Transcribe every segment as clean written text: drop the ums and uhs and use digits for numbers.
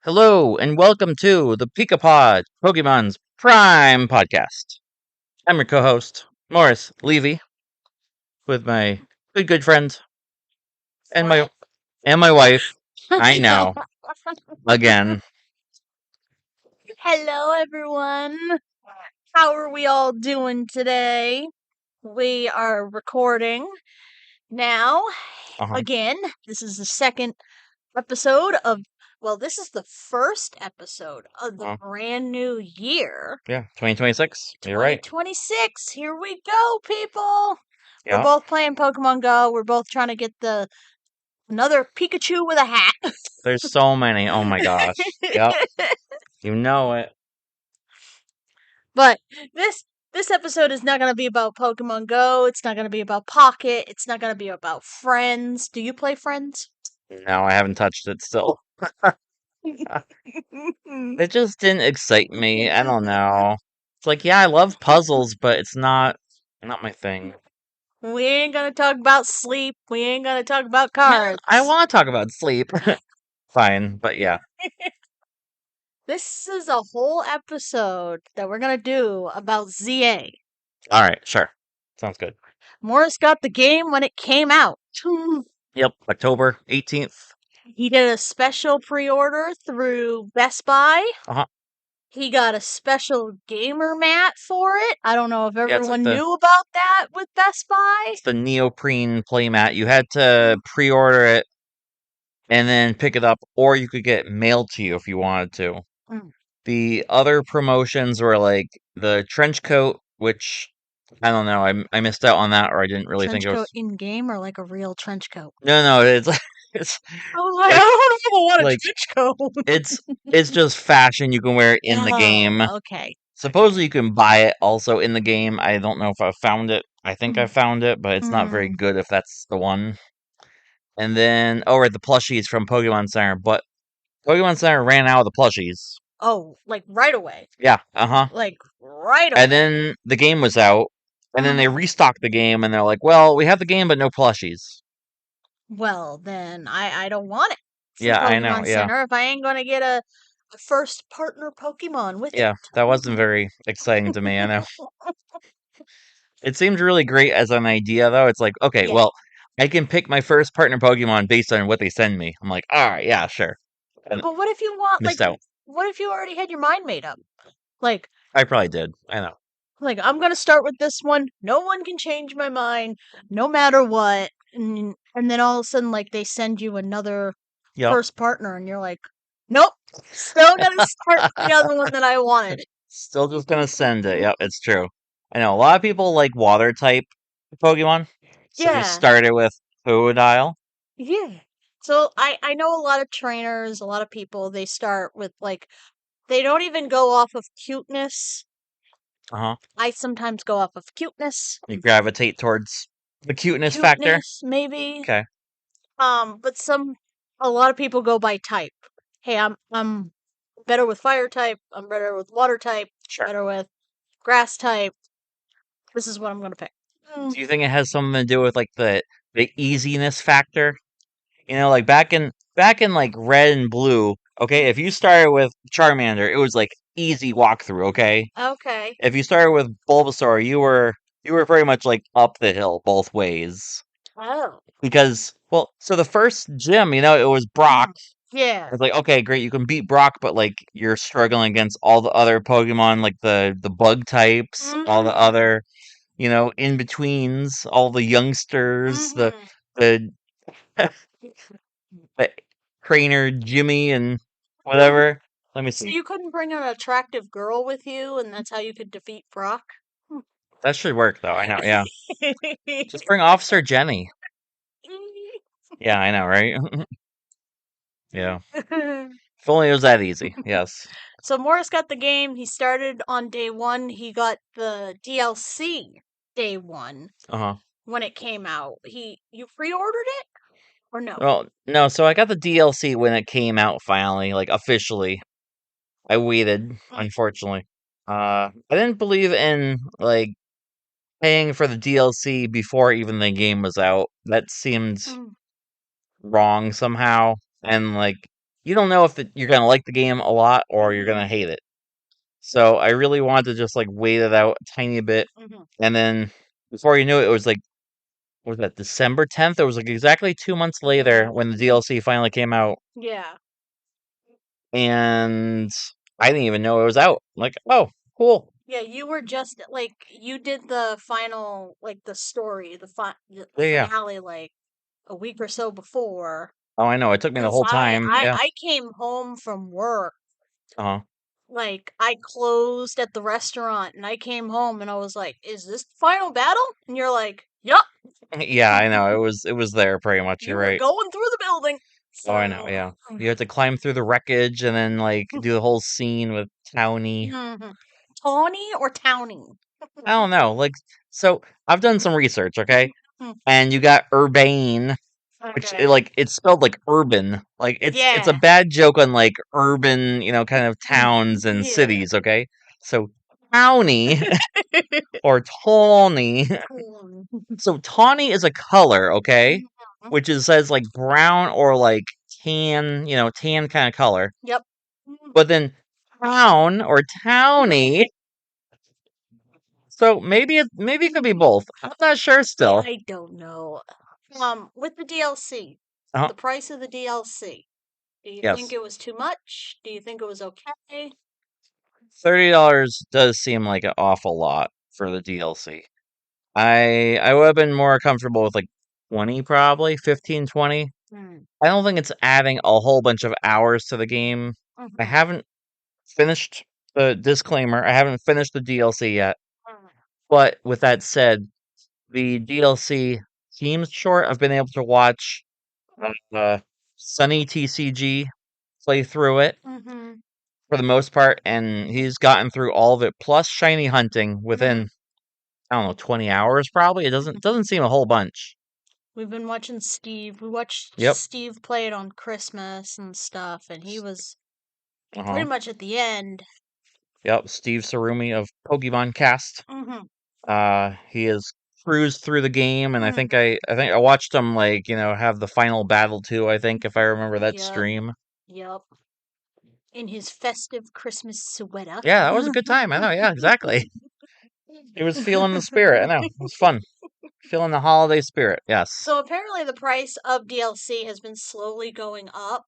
Hello, and welcome to the Pika Pod, Pokemon's Prime podcast. I'm your co-host, Morris Levy, with my good friend and my wife. I know, again. Hello, everyone. How are we all doing today? We are recording now. Again, this is the second episode of, this is the first episode of the brand new year. Yeah, 2026. You're right. 2026. Here we go, people. Yeah. We're both playing Pokemon Go. We're both trying to get another Pikachu with a hat. There's so many. Oh my gosh. Yep. You know it. But this episode is not going to be about Pokemon Go. It's not going to be about Pocket. It's not going to be about Friends. Do you play Friends? No, I haven't touched it still. It just didn't excite me. I don't know. It's like, yeah, I love puzzles, but it's not my thing. We ain't going to talk about sleep. We ain't going to talk about cards. I want to talk about sleep. Fine, but yeah. This is a whole episode that we're going to do about ZA. All right, sure. Sounds good. Morris got the game when it came out. Yep, October 18th. He did a special pre-order through Best Buy. Uh-huh. He got a special gamer mat for it. I don't know if everyone knew about that with Best Buy. It's the neoprene playmat. You had to pre-order it and then pick it up, or you could get it mailed to you if you wanted to. The other promotions were like the trench coat, which I don't know. I missed out on that, or I didn't really think it was trench coat in game or like a real trench coat. No, it's I was like, I don't want a trench coat. it's just fashion. You can wear it in the game. Okay. Supposedly you can buy it also in the game. I don't know if I found it. I think I found it, but it's not very good if that's the one. And then, right, the plushies from Pokemon Center, but Pokemon Center ran out of the plushies. Oh, like right away. Yeah, Like right away. And then the game was out, and then they restocked the game, and they're like, well, we have the game, but no plushies. Well, then I don't want it. Yeah, Pokemon I know, Center if I ain't going to get a first partner Pokemon with it. Yeah, that wasn't very exciting to me, I know. It seemed really great as an idea, though. It's like, okay, well, I can pick my first partner Pokemon based on what they send me. I'm like, all right, yeah, sure. But what if you want, missed out. What if you already had your mind made up? Like, I probably did. I know. Like, I'm going to start with this one. No one can change my mind, no matter what. And then all of a sudden, like, they send you another first partner, and you're like, nope, still going to start with the other one that I wanted. Still just going to send it. Yep, it's true. I know a lot of people like water type Pokemon. So they started with Totodile. Yeah. So I know a lot of trainers, a lot of people, they start with, like, they don't even go off of cuteness. I sometimes go off of cuteness. You gravitate towards the cuteness factor? Maybe. Okay. But a lot of people go by type. Hey, I'm better with fire type. I'm better with water type. Better with grass type. This is what I'm gonna pick. Do you think it has something to do with like the easiness factor? You know, like back in like red and blue. Okay, if you started with Charmander, it was like easy walkthrough. Okay. Okay. If you started with Bulbasaur, you were pretty much like up the hill both ways. Oh. Because so the first gym, it was Brock. Yeah. It's like, okay, great, you can beat Brock, but like you're struggling against all the other Pokemon, like the bug types, all the other, in betweens, all the youngsters, the trainer Jimmy and whatever. Let me see. So you couldn't bring an attractive girl with you, and that's how you could defeat Brock? That should work, though. I know, yeah. Just bring Officer Jenny. Yeah, I know, right? Yeah. If only it was that easy. Yes. So Morris got the game. He started on day one. He got the DLC day one. When it came out. You pre-ordered it? Or no? Well, no, so I got the DLC when it came out finally, like officially. I waited, unfortunately. I didn't believe in like paying for the DLC before even the game was out. That seemed wrong somehow. And like you don't know if you're gonna like the game a lot or you're gonna hate it. So I really wanted to just like wait it out a tiny bit, and then before you knew it, it was like, what was that, December 10th? It was like exactly 2 months later when the DLC finally came out, Yeah. and I didn't even know it was out. I'm like, oh, cool. Yeah, you were just like you did the final, like the story, the Yeah, yeah. finale, like a week or so before. Oh, I know. It took me the Cause whole time. Yeah. I came home from work, Uh-huh. like I closed at the restaurant, and I came home, and I was like, "Is this the final battle?" And you're like, "Yup." Yeah, I know. It was there pretty much. You You're were right. going through the building. Oh, I know. So, Yeah. You have to climb through the wreckage and then like do the whole scene with Townie. Tawny or Towny? I don't know. Like, so I've done some research, okay? Hmm. And you got Urbane, which Okay. like it's spelled like urban. Like it's a Yeah. bad joke on like urban, kind of towns and Yeah. cities, okay? So Townie or Tawny. So tawny is a color, okay? Which is says like brown or like tan, tan kind of color. Yep. But then town or towny. So maybe it could be both. I'm not sure still. I don't know. With the DLC, Uh-huh. the price of the DLC, do you think Yes. it was too much? Do you think it was okay? $30 does seem like an awful lot for the DLC. I would have been more comfortable with like 20 probably, 15, 20. Hmm. I don't think it's adding a whole bunch of hours to the game. I Mhm. haven't finished the disclaimer. I haven't finished the DLC yet. Mhm. But with that said, the DLC seems short. I've been able to watch Sunny TCG play through it Mhm. for the most part, and he's gotten through all of it plus shiny hunting Mhm. within, I don't know, 20 hours probably. It doesn't seem a whole bunch. We've been watching Steve. We watched Yep. Steve play it on Christmas and stuff, and he was pretty Uh-huh. much at the end. Yep. Steve Sarumi of Pokemon Cast. Mhm. He has cruised through the game, and I think Mhm. I watched him like, have the final battle too, I think, if I remember that Yep. stream. Yep. In his festive Christmas sweater. Yeah, that was a good time. I know, yeah, exactly. He was feeling the spirit. I know. It was fun. Feeling the holiday spirit. Yes. So apparently the price of DLC has been slowly going up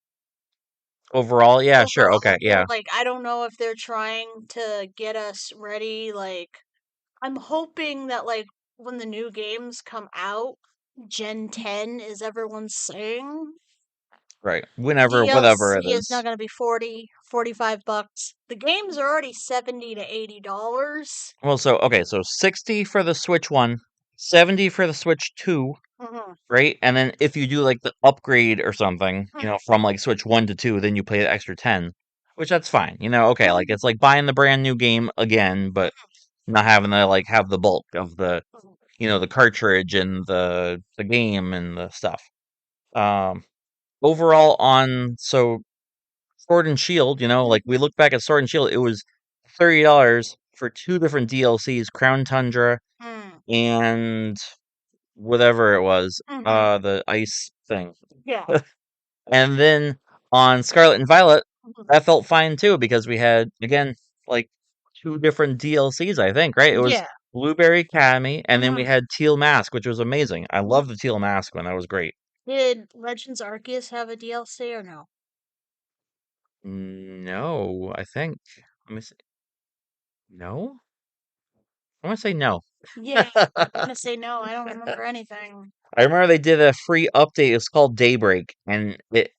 Overall, yeah, sure. Okay, overall. yeah. Like, I don't know if they're trying to get us ready. Like, I'm hoping that, like, when the new games come out, Gen 10 is everyone's saying. Right. Whenever, whatever it DLC is now is. going to be 40, $45. The games are already $70 to $80. Well, okay, so 60 for the Switch 1, 70 for the Switch 2, Mhm. right? And then if you do like the upgrade or something, Mhm. from like Switch 1 to 2, then you pay the extra 10, which that's fine. Okay, like it's like buying the brand new game again, but not having to like have the bulk of the cartridge and the game and the stuff. Um Overall on Sword and Shield, like we look back at Sword and Shield, it was $30 for two different DLCs, Crown Tundra Mm. and whatever it was, Mhm. the ice thing. Yeah. And then on Scarlet and Violet, Mhm. that felt fine too because we had again like two different DLCs, I think, right? It was Yeah. Blueberry Academy and then we Mhm. had Teal Mask, which was amazing. I Mhm. love the Teal Mask one. That was great. Did Legends Arceus have a DLC or no? No, I think. Let me see. No? I want to say no. Yeah. I'm gonna say no. I don't remember anything. I remember they did a free update. It's called Daybreak, and it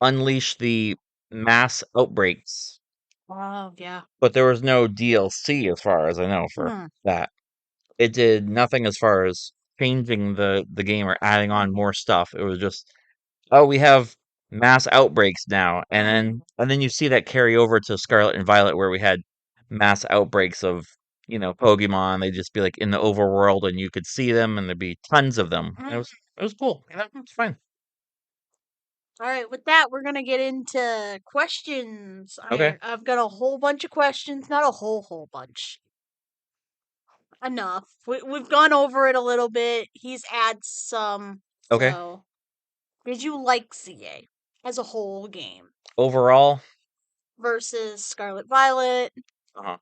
unleashed the mass outbreaks. Oh, yeah. But there was no DLC, as far as I know, for Hmm. that. It did nothing as far as changing the game or adding on more stuff. It was just, oh, we have mass outbreaks now, and then Hmm. you see that carry over to Scarlet and Violet, where we had mass outbreaks of Pokemon. They'd just be like in the overworld, and you could see them, and there'd be tons of them. And it was cool. It's fine. All right, with that, we're gonna get into questions. Okay, I've got a whole bunch of questions, not a whole bunch. Enough. We've gone over it a little bit. He's added some. okay. So, did you like CA as a whole game? Overall, versus Scarlet Violet, uh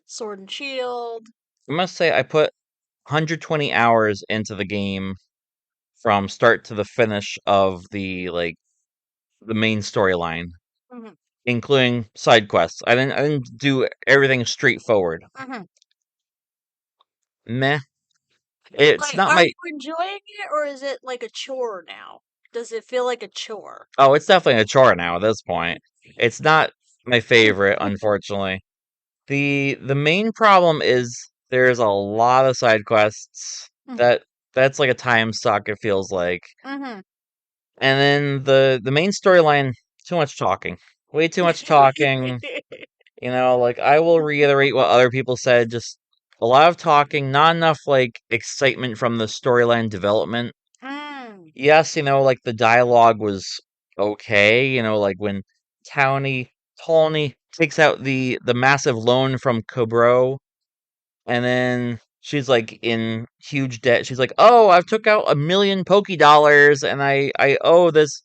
Sword and Shield. I must say I put 120 hours into the game from start to the finish of the main storyline, Mm-hmm. including side quests. I didn't do everything straightforward. Mm-hmm. Meh. It's Like, not are my. you enjoying it, or is it like a chore now? Does it feel like a chore? Oh, it's definitely a chore now at this point. It's not my favorite, unfortunately. The main problem is there's a lot of side quests that's like a time suck, it feels like. Mm-hmm. And then the main storyline, too much talking. Way too much talking. Like I will reiterate what other people said, just a lot of talking, not enough like excitement from the storyline development. mm. Yes, like the dialogue was okay, like when Tawny takes out the massive loan from Cobro, and then she's like in huge debt. She's like, "Oh, I've took out 1 million Poké Dollars, and I owe this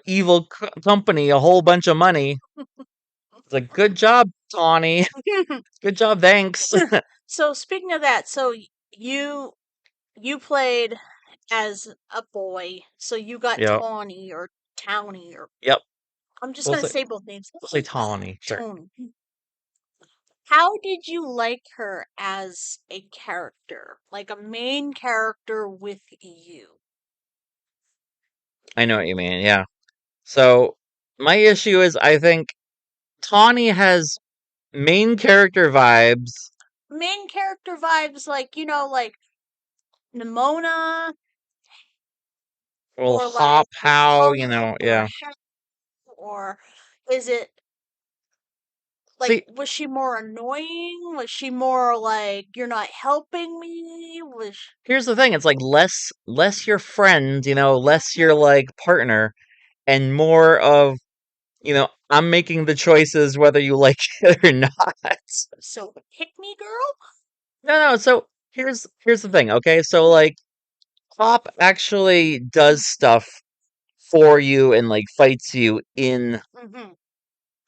evil company a whole bunch of money." It's like, "Good job, Tawny. Good job. Thanks." So speaking of that, so you you played as a boy, so you got Yep. Tawny or Towny or Yep. I'm just We'll gonna say say both names. we'll say Tawny. Sure. Tony. How did you like her as a character? Like a main character with you? I know what you mean. Yeah. So my issue is I think Tawny has main character vibes. Main character vibes like, like Nimona Well, or like Hop, how, Hop or yeah. Heck, or is it like, See, was she more annoying? Was she more like, you're not helping me? Was here's the thing. It's like less your friend, less your like partner, and more of, I'm making the choices whether you like it or not. so pick me girl? No, so here's the thing, okay? So like Hop actually does stuff for you and like fights you in Mm-hmm.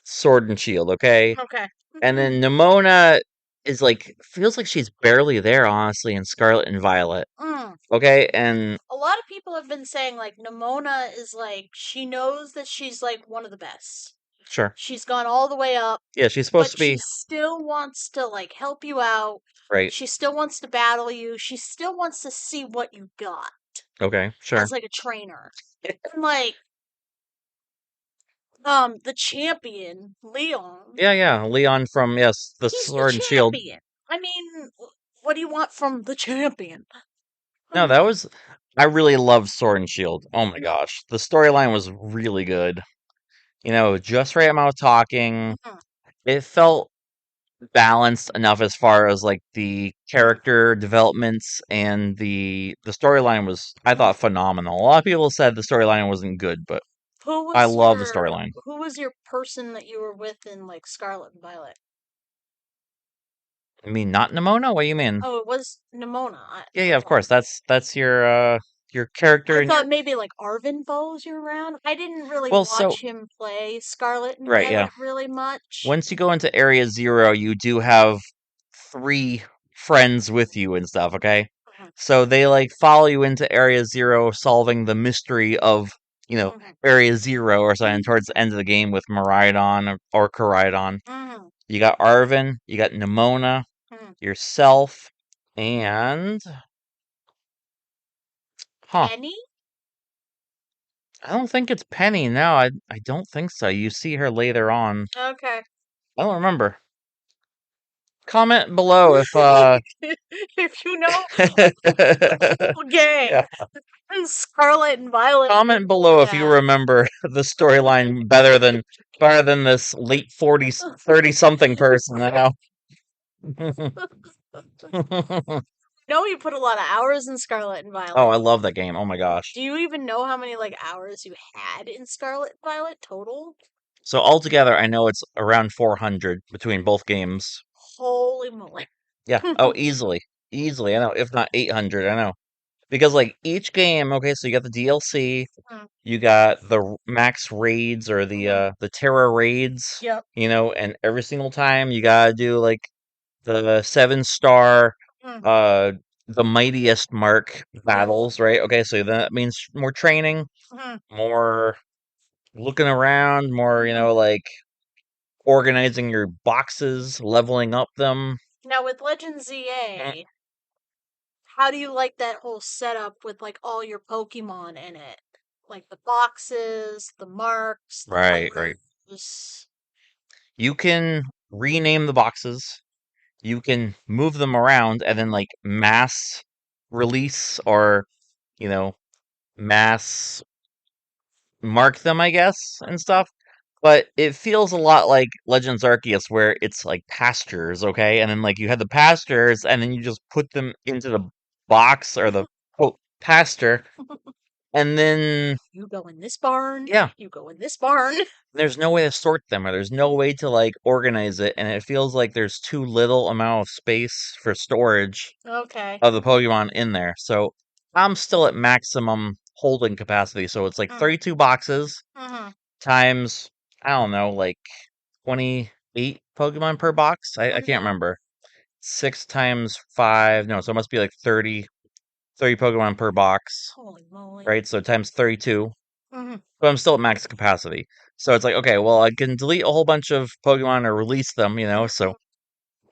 Sword and Shield, okay? Okay. And then Nimona is like feels like she's barely there, honestly, in Scarlet and Violet. Mm. Okay, and A lot of people have been saying like Nimona is like she knows that she's like one of the best. sure. She's gone all the way up, Yeah, she's supposed but to she be still wants to like help you out. right. She still wants to battle you. She still wants to see what you got Okay, sure. as like a trainer. And like the champion, Leon, Yeah. Leon from yes, the he's the Sword and Shield. champion. I mean, what do you want from the champion? No, that was I really loved Sword and Shield. Oh my gosh. The storyline was really good. Just right amount of talking. Mhm. It felt balanced enough as far as like the character developments, and the storyline was I thought phenomenal. A lot of people said the storyline wasn't good, but I love the storyline. Who was your person that you were with in like Scarlet and Violet? I mean, not Nimona? What do you mean? Oh, it was Nimona. Yeah, of course. That's your character I and your thought maybe like Arvin follows you around. I didn't really well, so watch him play Scarlet and right, yeah. Violet really much. Once you go into Area Zero, you do have 3 friends with you and stuff, okay? Mhm, So they like follow you into Area Zero, solving the mystery of, mhm, Area Zero or something towards the end of the game with Miraidon or Koraidon. mhm, You got Arvin, you got Nimona, mhm. yourself, and huh. Penny? I don't think it's Penny. No, I don't think so. You see her later on. Okay. I don't remember. Comment below if If you know the whole gang, yeah. Scarlet and Violet, Comment below if you yeah. remember the storyline better than this late 40s 30 something person now. No, you put a lot of hours in Scarlet and Oh, Violet. I love that game. Oh my gosh. Do you even know how many like hours you had in Scarlet and Violet total? So altogether I know it's around 400 between both games. Holy moly. Yeah. Oh, easily. Easily. I know, if not 800, I know. because like each game, okay, so you got the DLC, you got the max raids or the Terra raids, Yep. and every single time you gotta do like the 7-star, Mm. uh, the mightiest mark battles, right? Okay, so that means more training, Mhm. more looking around, more, like organizing your boxes, leveling up them. Now with Legends ZA, how do you like that whole setup with like all your Pokemon in it? Like the boxes, the marks, the Right, right. colors. You can rename the boxes. You can move them around and then like mass release or, you know, mass mark them, I guess, and stuff. But it feels a lot like Legends Arceus, where it's like pastures, okay? And then like you had the pastures, and then you just put them into the box or the quote pasture, and then You go in this barn. yeah, You go in this barn. there's no way to sort them, or there's no way to like organize it, and it feels like there's too little amount of space for storage Okay. of the Pokemon in there. So I'm still at maximum holding capacity. So it's like 32 boxes Mm-hmm. times, I don't know, like 28 Pokemon per box. I can't remember. 6 times 5. No, so it must be like 30 Pokemon per box, Holy moly. right? So times 32. Mm-hmm. But I'm still at max capacity. So it's like, okay, well, I can delete a whole bunch of Pokemon or release them, so,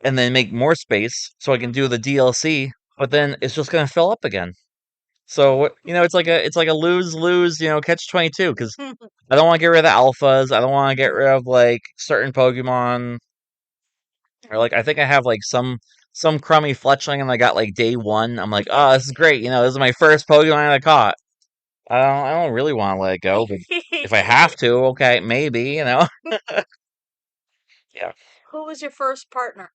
and then make more space so I can do the DLC, but then it's just going to fill up again. So, it's like a lose-lose, catch-22, because I don't want to get rid of the alphas. I don't want to get rid of like certain Pokemon. Or like I think I have like some crummy Fletchling and I got like day one. I'm like, oh, this is great. This is my first Pokemon I caught. I don't really want to let it go, but if I have to, okay, maybe. Yeah. Who was your first partner?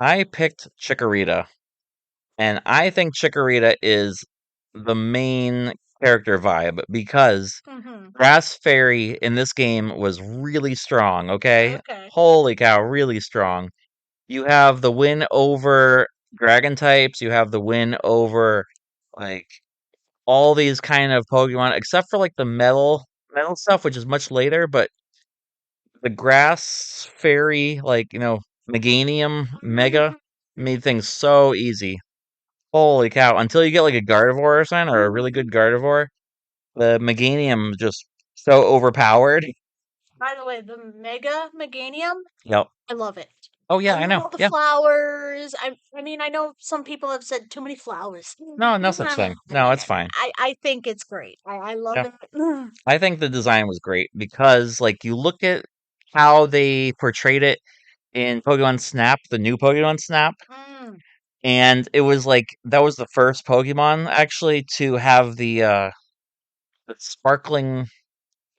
I picked Chikorita, and I think Chikorita is the main character vibe because Mm-hmm. Grass Fairy in this game was really strong, okay? Okay. Holy cow, really strong. You have the win over dragon types, you have the win over like all these kind of Pokemon, except for like the metal stuff, which is much later, but the grass fairy, like, Meganium Mega made things so easy. Holy cow. Until you get like a Gardevoir or something, or a really good Gardevoir, the Meganium just so overpowered. By the way, the Mega Meganium, Yep. I love it. Oh yeah, I I love know. all the Yeah. flowers. I mean, I know some people have said too many flowers. No, no such thing. No, it's fine. I think it's great. I love Yeah. it. I think the design was great because, like, you look at how they portrayed it in Pokemon Snap, the new Pokemon Snap, Mm. and it was like that was the first Pokemon actually to have the sparkling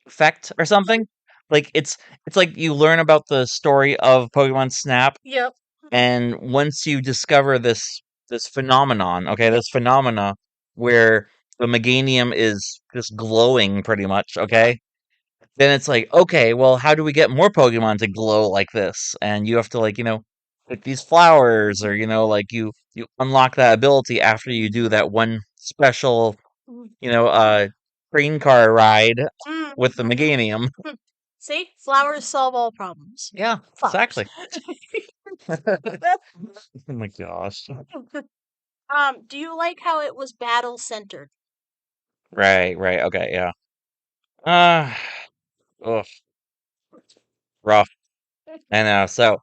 effect or something. Like it's like you learn about the story of Pokemon Snap, Yep. and once you discover this phenomenon, okay, this phenomena where the Meganium is just glowing pretty much, okay? Then it's like, okay, well, how do we get more Pokemon to glow like this? And you have to like, pick these flowers, or like you unlock that ability after you do that one special, you know, uh train car ride Mm. with the Meganium. See, flowers solve all problems. Yeah, Flowers. exactly. Oh my gosh. Do you like how it was battle centered? Right, right, okay, yeah. Uh ugh, rough. I know. So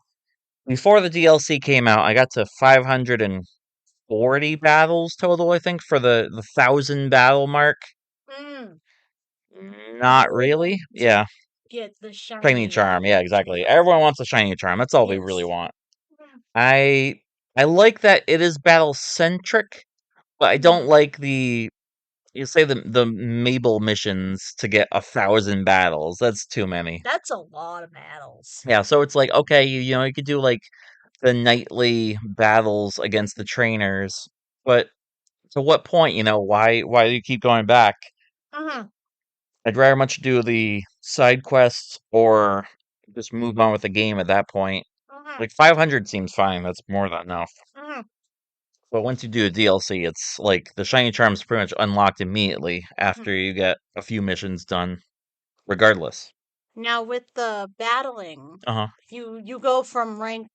before the DLC came out, I got to 540 battles total, I think, for the 1,000 battle mark. Mm. Not really. Yeah, Get the shiny shiny. charm. Yeah, exactly. Everyone wants a shiny charm. That's all they really Yes. want. I I like that it is battle centric, but I don't like you say the Mabel missions to get 1,000 battles. That's too many. That's a lot of battles. Yeah, so it's like, okay, you could do like the nightly battles against the trainers, but to what point? Why do you keep going back? Mm-hmm. I'd rather much do the side quests or just move on with the game at that point. Mm-hmm. Like 500 seems fine. That's more than enough. Mm-hmm. But once you do a DLC, it's like the shiny charm's pretty much unlocked immediately after you get a few missions done, regardless. Now with the battling, Uh-huh. you go from rank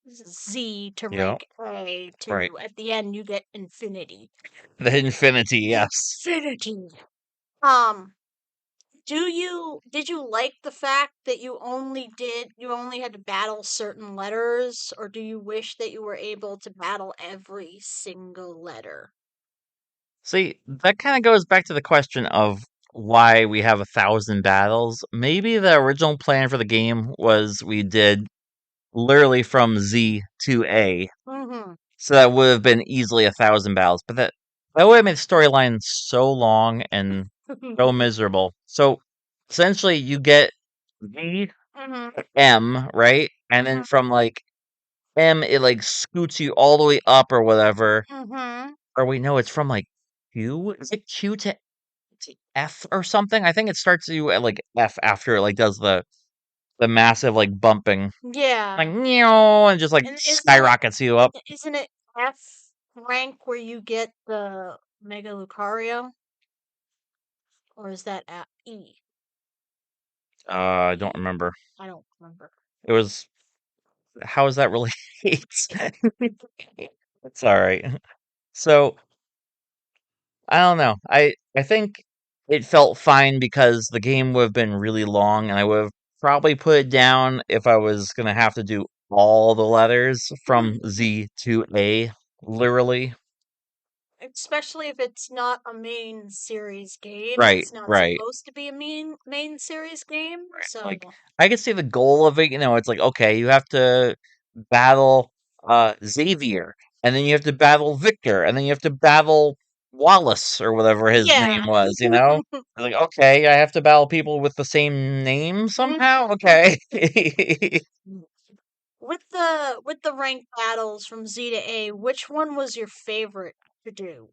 Z to Yep. rank A Right. to at the end you get infinity. The Infinity, yes. Infinity. Um, did you like the fact that you only had to battle certain letters, or do you wish that you were able to battle every single letter? See, that kind of goes back to the question of why we have 1,000 battles. Maybe the original plan for the game was we did literally from Z to A. Mm-hmm. So that would have been easily 1,000 battles. But that would have made the storyline so long and so miserable. So essentially you get Z Mm-hmm. M, right? And then from like M it like scoots you all the way up or whatever. Mm-hmm. Or we know it's from like Q? Is it Q to F or something? I think it starts you at like F after it like does the massive like bumping. Like Yeah. and just like And skyrockets you up. isn't it F rank where you get the Mega Lucario? Or is that at E? I don't remember. I don't remember. It was how is that really? It's all right. So I don't know. I think it felt fine because the game would have been really long, and I would have probably put it down if I was gonna have to do all the letters from Z to A, literally. Especially if it's not a main series game. Right, It's not right. supposed to be a main series game. Like So I could see the goal of it, it's like okay, you have to battle Xavier, and then you have to battle Victor, and then you have to battle Wallace or whatever his name yeah. was. Like, okay, I have to battle people with the same name somehow? Okay. With the rank battles from Z to A, which one was your favorite to do?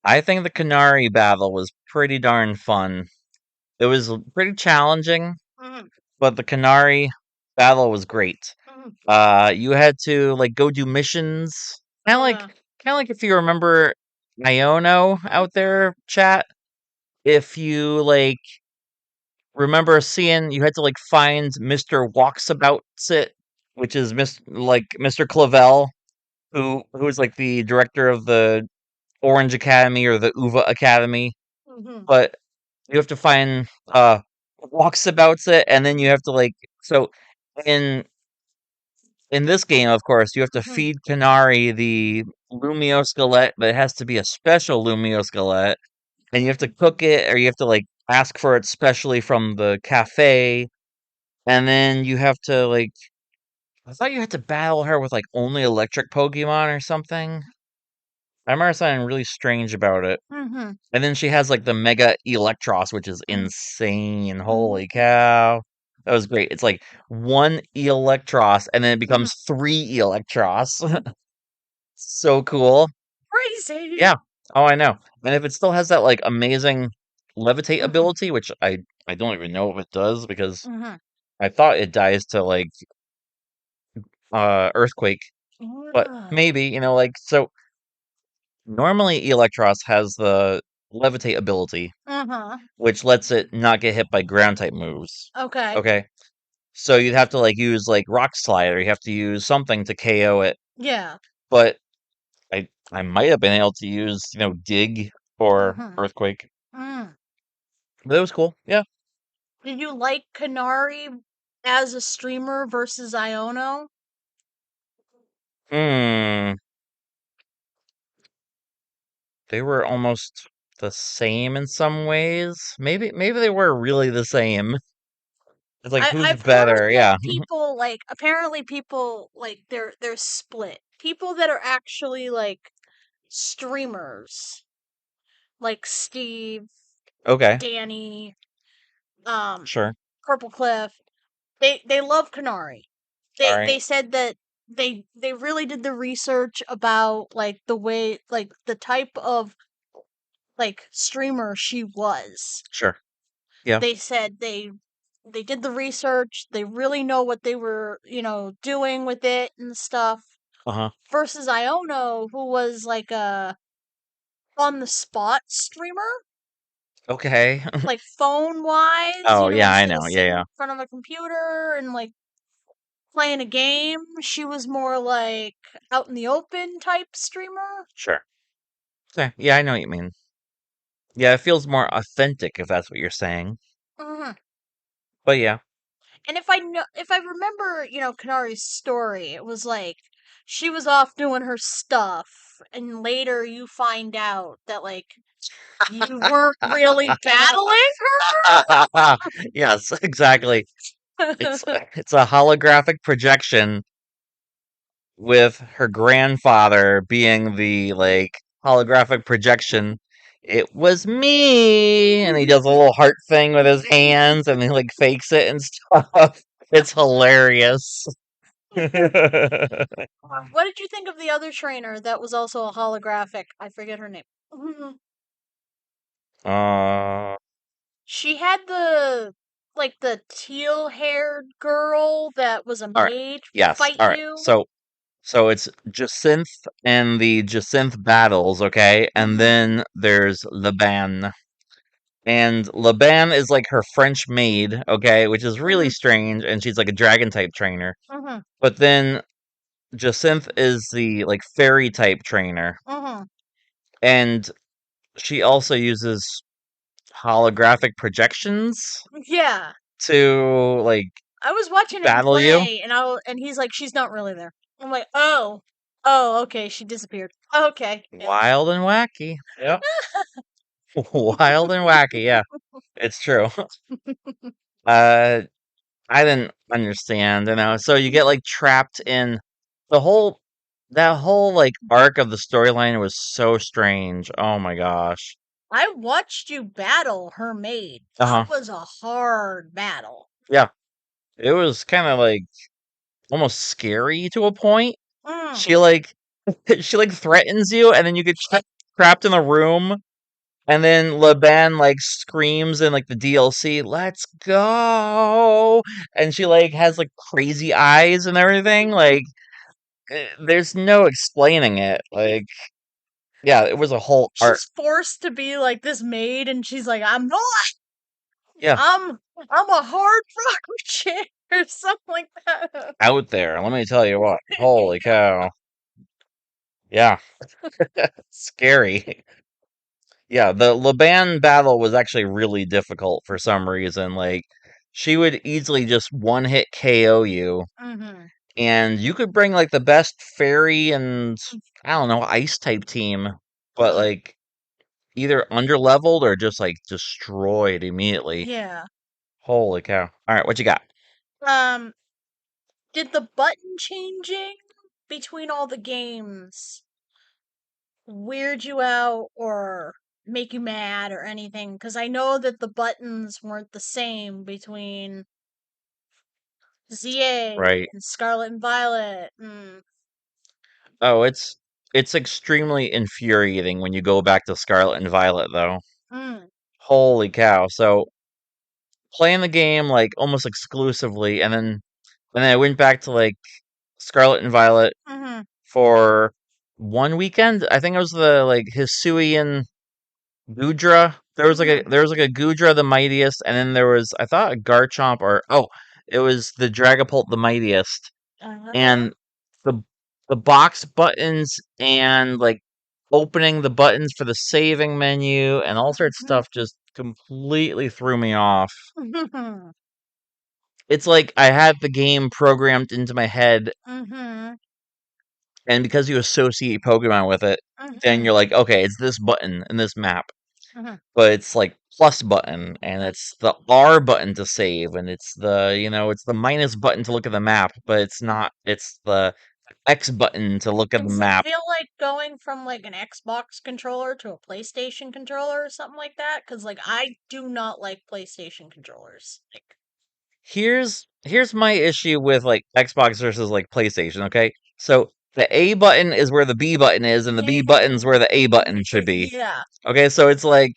I think the Canary battle was pretty darn fun. It was pretty challenging, Mm-hmm. but the Canary battle was great. Mm-hmm. You had to like go do missions. Kind of like Uh, kind of like if you remember Iono out there, chat. If you like remember seeing, you had to like find Mr. Walksabouts, which is Mr. Clavel, who is like the director of the Orange Academy or the Uva Academy. mm-hmm. But you have to find Walksabouts, and then you have to like so in in this game, of course, you have to Mm-hmm. feed Canary the Lumio Skelette, but it has to be a special Lumio Skelette, and you have to cook it, or you have to like ask for it specially from the cafe, and then you have to like. I thought you had to battle her with like only electric Pokemon or something. I remember something really strange about it. Mm-hmm. And then she has like the Mega Electros, which is insane. Holy Mm-hmm. cow. That was great. It's like one Electros and then it Mm-hmm. becomes three Electros. So cool. Crazy. Yeah. Oh, I know. And if it still has that like amazing levitate Mm-hmm. ability, which I don't even know if it does because Mm-hmm. I thought it dies to like earthquake, but Ah. maybe, like so normally Electros has the levitate ability, Uh-huh. which lets it not get hit by ground type moves. Okay. Okay. So you'd have to like use like Rock Slide or you have to use something to KO it. Yeah. But I might have been able to use, Dig or Mm-hmm. Earthquake. Mm. But it was cool. Yeah. Did you like Canary as a streamer versus Iono? Hmm. They were almost the same in some ways. Maybe they were really the same. It's like who's I've heard better? that Yeah. people like apparently people like they're split. People that are actually like streamers, like Steve, Okay. Danny, um, Sure. Purple Cliff, they love Canary. All They right. said that they really did the research about like the way like the type of like streamer she was. Sure. Yeah. They said they did the research, they really know what they were, doing with it and stuff. versus Iono, who was like a on the spot streamer. Okay. Like phone wise, Oh, yeah, I instead know. of Yeah, sitting yeah. in front of a computer and like playing a game, she was more like out in the open type streamer. Sure. Okay. Yeah, I know what you mean. Yeah, it feels more authentic if that's what you're saying. Hmm. But yeah. And if I remember, Kanari's story, it was like she was off doing her stuff, and later you find out that like you weren't really battling Yes, exactly. It's her. it's a holographic projection with her grandfather being the like holographic projection. It was me, and he does a little heart thing with his hands, and he like fakes it and stuff. It's hilarious. What did you think of the other trainer that was also a holographic? I forget her name. Mhm. uh, She had the teal haired girl that was a all right. maid Yes. fight All right. you. So it's Jacinth and the Jacinth battles, okay? And Mhm. then there's Laban. And Laban is like her French maid, okay, which is really Mhm. strange, and she's like a dragon type trainer. Mhm. But then Jacinth is the like fairy type trainer, Mhm. and she also uses holographic projections Yeah. to like I was watching him battle you. play, and he's like, she's not really there. I'm like, okay, she disappeared. Okay, yeah. Wild and wacky. Yep. Wild and wacky, yeah. It's true. Uh I didn't understand, So you get like trapped in the whole that whole like arc of the storyline was so strange. Oh my gosh. I watched you battle her maid. That Uh-huh. was a hard battle. Yeah. It was kind of like almost scary to a point. Mm. She like she like threatens you and then you get trapped in a room and then Laban like screams in like the DLC, "Let's go." And she like has like crazy eyes and everything. Like there's no explaining it. Like yeah, it was a whole art. She's forced to be like this maid, and she's like, I'm not. Yeah, I'm a hard rocker chick or something like that. out there. Let me tell you what. Holy cow. Yeah, scary. Yeah, the Laban battle was actually really difficult for some reason. Like, she would easily just one hit KO you, Mm-hmm. and you could bring like the best fairy and I don't know, ice type team, but like either underleveled or just like destroyed immediately. Yeah. Holy cow. All right, what you got? Um, did the button changing between all the games weird you out or make you mad or anything? Because I know that the buttons weren't the same between ZA Right. and Scarlet and Violet. Mm. Oh, it's extremely infuriating when you go back to Scarlet and Violet though. Mm. Holy cow. So playing the game like almost exclusively and then I went back to like Scarlet and Violet Mm-hmm. for one weekend. I think it was the like Hisuian Gudra. Mm-hmm. There was like a Gudra the Mightiest, and then there was I thought a Garchomp or oh, it was the Dragapult the Mightiest. Uh-huh. And the the box buttons and like opening the buttons for the saving menu and all sorts of stuff just completely threw me off. Mm-hmm. It's like I had the game programmed into my head, Mm-hmm. and because you associate Pokemon with it, then Mm-hmm. you're like, okay, it's this button in this map, but it's like plus button, and it's the R button to save, and it's the it's the minus button to look at the map, but it's not. It's the X button to look at the Does it map. feel like going from like an Xbox controller to a PlayStation controller or something like that? Because like I do not like PlayStation controllers. Like, Here's my issue with like Xbox versus like PlayStation, okay? So the A button is where the B button is, and the B button's where the A button should be. yeah. Okay, so it's like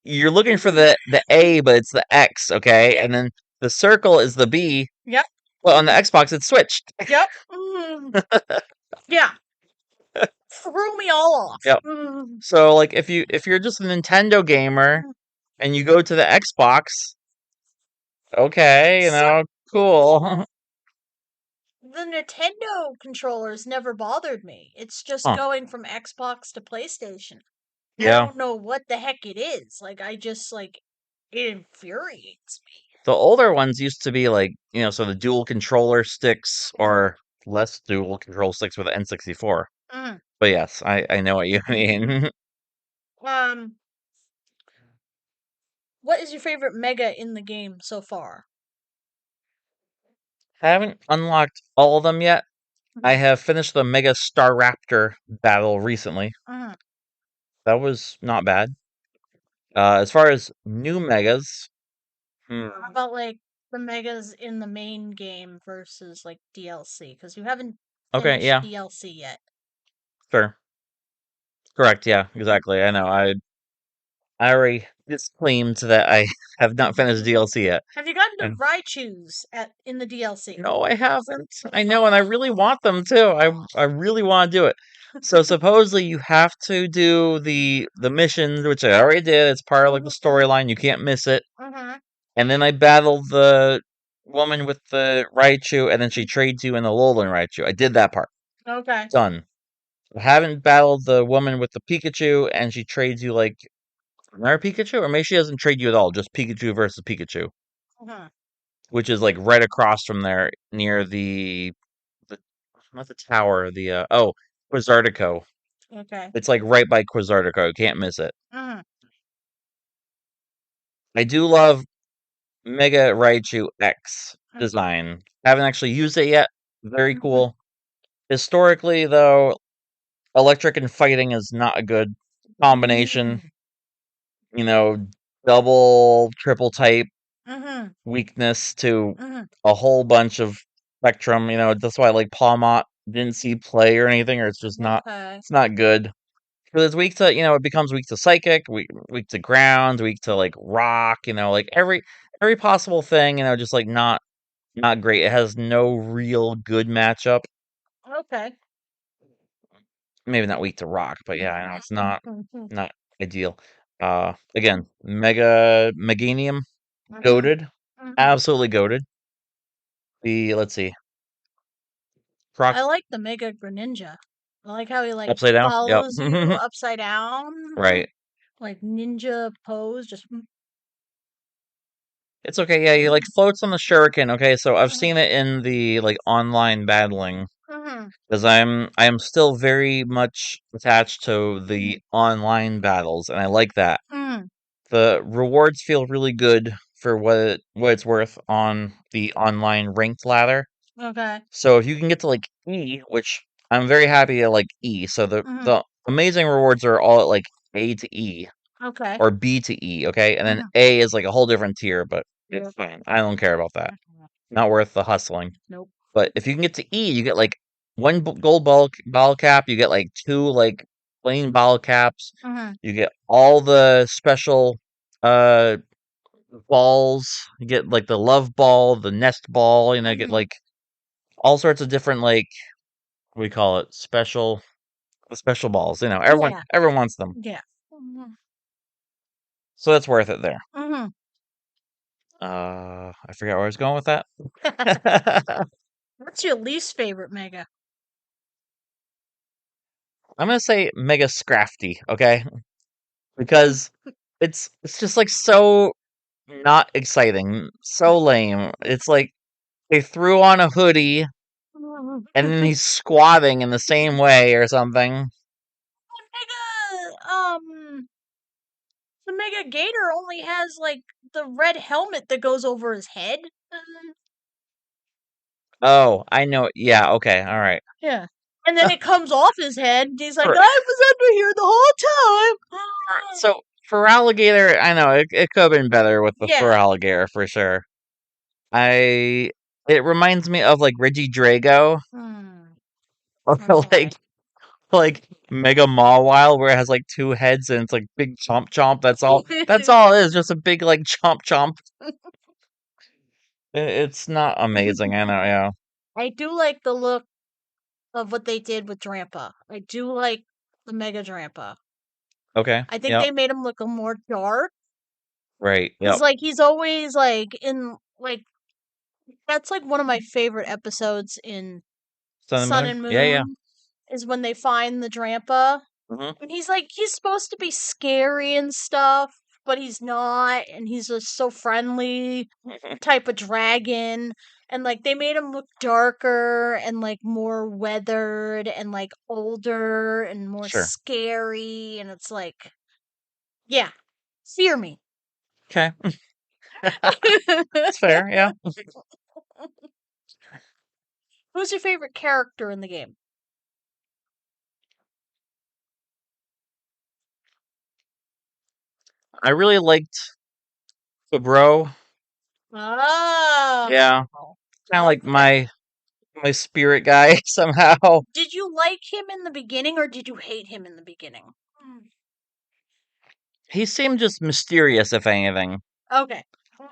you're looking for the A, but it's the X, okay? And then the circle is the B, Yep. but on the Xbox it's switched. Yep. Mm. Yeah. Threw me all off. Yep. So like if you're just a Nintendo gamer and you go to the Xbox, okay, cool. The Nintendo controllers never bothered me. It's just Huh. going from Xbox to PlayStation. I Yeah. don't know what the heck it is. Like, it infuriates me. The older ones used to be like, so the dual controller sticks or less dual control sticks with the N64. Mm. But yes, I know what you mean. What is your favorite Mega in the game so far? Haven't unlocked all of them yet. I have finished the Mega Staraptor battle recently. That was not bad. As far as new Megas, How about like the Megas in the main game versus like DLC? Because you haven't okay, finished yeah, DLC yet. sure. Correct, yeah, exactly. I know. I already disclaimed that I have not finished DLC yet. Have you gotten to And Raichus in the DLC? no, I haven't. I know, and I really want them too. I really want to do it. So supposedly you have to do the missions, which I already did. It's part of like the storyline. You can't miss it. And then I battled the woman with the Raichu, and then she trades you in the Alolan Raichu. I did that part. Okay. Done. I haven't battled the woman with the Pikachu, and she trades you like another Pikachu, or maybe she doesn't trade you at all, just Pikachu versus Pikachu, which is like right across from there near the not the tower, the Quizartico. Okay. It's like right by Quizartico. You can't miss it. I do love Mega Raichu X design. Haven't actually used it yet. Very cool. Historically, though, electric and fighting is not a good combination. You know, double, triple type weakness to a whole bunch of spectrum. That's why like Palmot didn't see play or anything, or it's just not. Okay. It's not good. Because it's weak to, it becomes weak to psychic, weak to ground, weak to like rock. Like every possible thing. Just like not great. It has no real good matchup. Okay. Maybe not weak to rock, but yeah, I know it's not ideal. Again, Meganium, goaded, absolutely goaded. Let's see, Croc I like the Mega Greninja. I like how he like upside down. Yep, follows you upside down, right. like ninja pose. Just It's okay. Yeah, he like floats on the shuriken. Okay, so I've seen it in the like online battling because I am still very much attached to the online battles, and I like that. The rewards feel really good for what it's worth on the online ranked ladder. Okay. So if you can get to like E, which I'm very happy at like E, so the amazing rewards are all at like A to E Okay. or B to E, okay? And then A is like a whole different tier, but it's fine. I don't care about that. Not worth the hustling. Nope. But if you can get to E, you get like one gold ball cap, you get like two like plain ball caps, you get all the special uh balls, you get like the love ball, the nest ball, get like all sorts of different like what do you call it? The special balls, everyone wants them. Yeah. So that's worth it there. Mm-hmm. I forgot where I was going with that. What's your least favorite Mega? I'm gonna say Mega Scrafty, okay? Because it's just like so not exciting, so lame. It's like they threw on a hoodie and then he's squatting in the same way or something. Mega, the Mega Gator only has like the red helmet that goes over his head. Oh, I know. Yeah, okay, all right. Yeah. And then it comes off his head. And he's like, I was under here the whole time. So for alligator, I know it could have been better with the fur Yeah. alligator for sure. It reminds me of like Reggie Drago or Okay. like Mega Mawile where it has like two heads and it's like big chomp chomp. That's all. That's all it is. Just a big like chomp chomp. It's not amazing. I know. Yeah. I do like the look of what they did with Drampa. I do like the Mega Drampa. Okay. I think Yep. they made him look a more dark. Right. Cause Yep. like he's always like in like that's like one of my favorite episodes in Sun and Sun Moon. and Yeah. Yeah. Moon is when they find the Drampa. Hmm. And he's supposed to be scary and stuff, but he's not, and he's just so friendly type of dragon. And like they made him look darker and like more weathered and like older and more Sure. scary, and it's like, yeah, fear me. Okay. That's fair. Yeah. Who's your favorite character in the game? I really liked the bro. Oh, Yeah. Kind of like okay. my spirit guy somehow. Did you like him in the beginning or did you hate him in the beginning? He seemed just mysterious, if anything. Okay.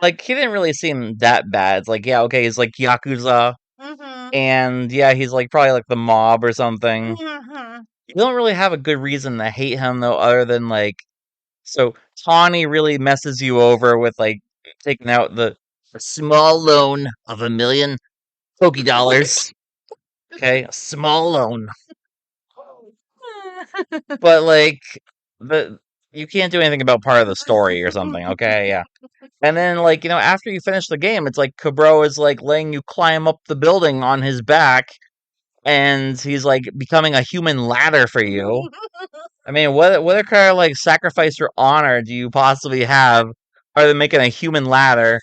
Like he didn't really seem that bad. It's like, yeah, okay, he's like Yakuza, Mm-hmm. and yeah, he's like probably like the mob or something. Mm-hmm. You don't really have a good reason to hate him though, other than like, so Tawny really messes you over with like taking out the small loan of 1 million Poké dollars. Okay, a small loan, but like the you can't do anything about part of the story or something. Okay, yeah. And then, like, after you finish the game, it's like Cabro is like letting you climb up the building on his back, and he's like becoming a human ladder for you. I mean, what kind of like sacrifice or honor do you possibly have other than making a human ladder?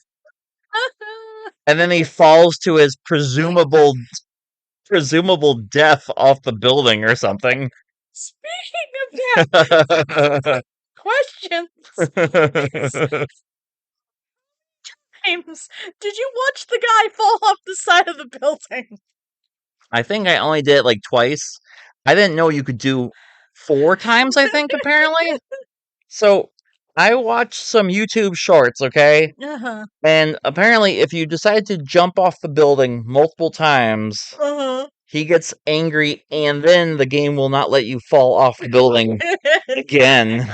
And then he falls to his presumable death off the building or something. Speaking of that, questions. James, did you watch the guy fall off the side of the building? I think I only did it like twice. I didn't know you could do 4 times, I think, apparently. So I watched some YouTube shorts, okay? Uh-huh. And apparently, if you decide to jump off the building multiple times, Uh-huh. he gets angry, and then the game will not let you fall off the building again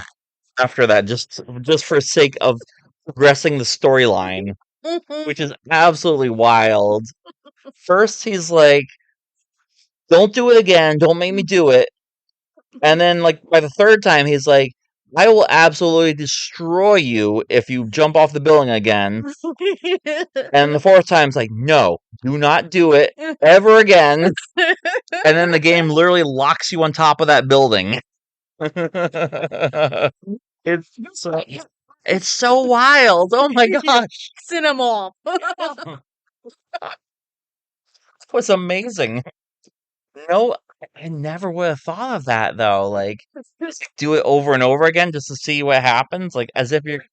after that, just for sake of progressing the storyline, which is absolutely wild. First, he's like, "Don't do it again. Don't make me do it." And then, like, by the third time, he's like, "I will absolutely destroy you if you jump off the building again." And the fourth time's like, "No, do not do it ever again." And then the game literally locks you on top of that building. it's so, it's so wild. Oh my gosh. Cinema. It was amazing. No, I never would have thought of that though. Like, do it over and over again just to see what happens. Like, as if you're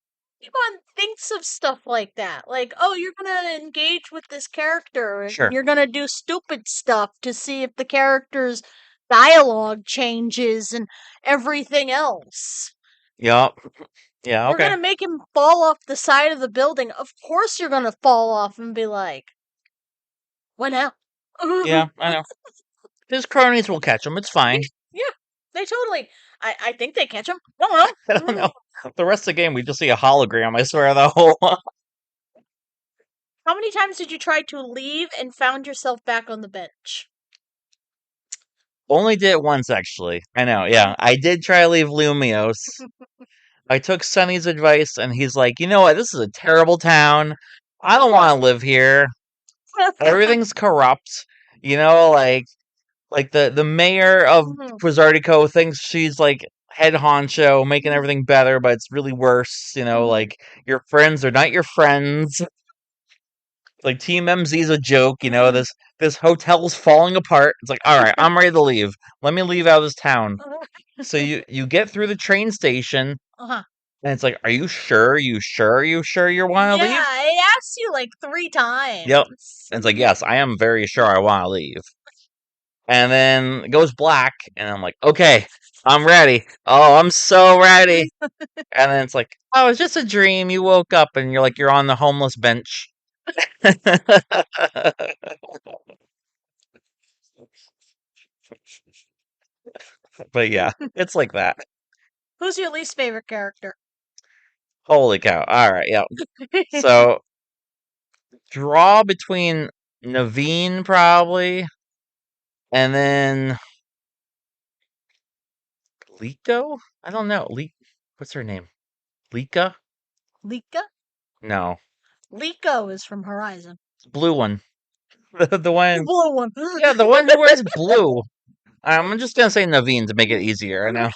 Anyone thinks of stuff like that. Like, oh, you're gonna engage with this character and sure. you're gonna do stupid stuff to see if the character's dialogue changes and everything else. Yup. Yeah. We're Okay. gonna make him fall off the side of the building. Of course you're gonna fall off and be like, what now? Yeah, I know. His cronies will catch him. It's fine. Yeah, they totally. I think they catch him. I don't know. I don't know. The rest of the game, we just see a hologram. I swear, the whole. How many times did you try to leave and found yourself back on the bench? Only did it once, actually. I know. Yeah, I did try to leave Lumios. I took Sonny's advice, and he's like, "You know what? This is a terrible town. I don't want to live here. Everything's corrupt. Like the mayor of Quizartico thinks she's like head honcho, making everything better, but it's really worse. Like your friends are not your friends. Like Team MZ's a joke. This hotel's falling apart. It's like, all right, I'm ready to leave. Let me leave out of this town. So you get through the train station, Uh-huh. and it's like, are you sure? You sure? You sure you want to Yeah, leave? it asks you like 3 times. Yep. And it's like, yes, I am very sure I want to leave. And then it goes black, and I'm like, okay, I'm ready. Oh, I'm so ready. And then it's like, oh, it's just a dream. You woke up, and you're on the homeless bench. But yeah, it's like that. Who's your least favorite character? Holy cow. Alright, yeah. So, draw between Naveen, probably, and then Liko? I don't know. What's her name? Lika? Lika? No. Liko is from Horizon. Blue one. The The one. blue one. Yeah, the one who wears blue. I'm just gonna say Naveen to make it easier. I know.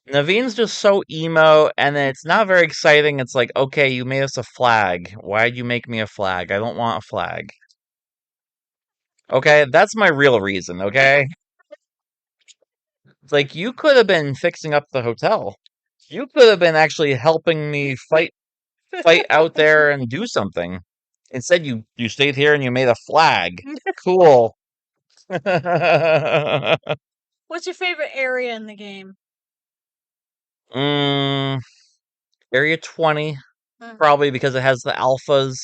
Naveen's just so emo, and then it's not very exciting. It's like, okay, you made us a flag. Why'd you make me a flag? I don't want a flag. Okay, that's my real reason, okay? It's like, you could have been fixing up the hotel. You could have been actually helping me fight out there and do something. Instead, you stayed here and you made a flag. Cool. What's your favorite area in the game? mm, Area 20, Mm. probably because it has the alphas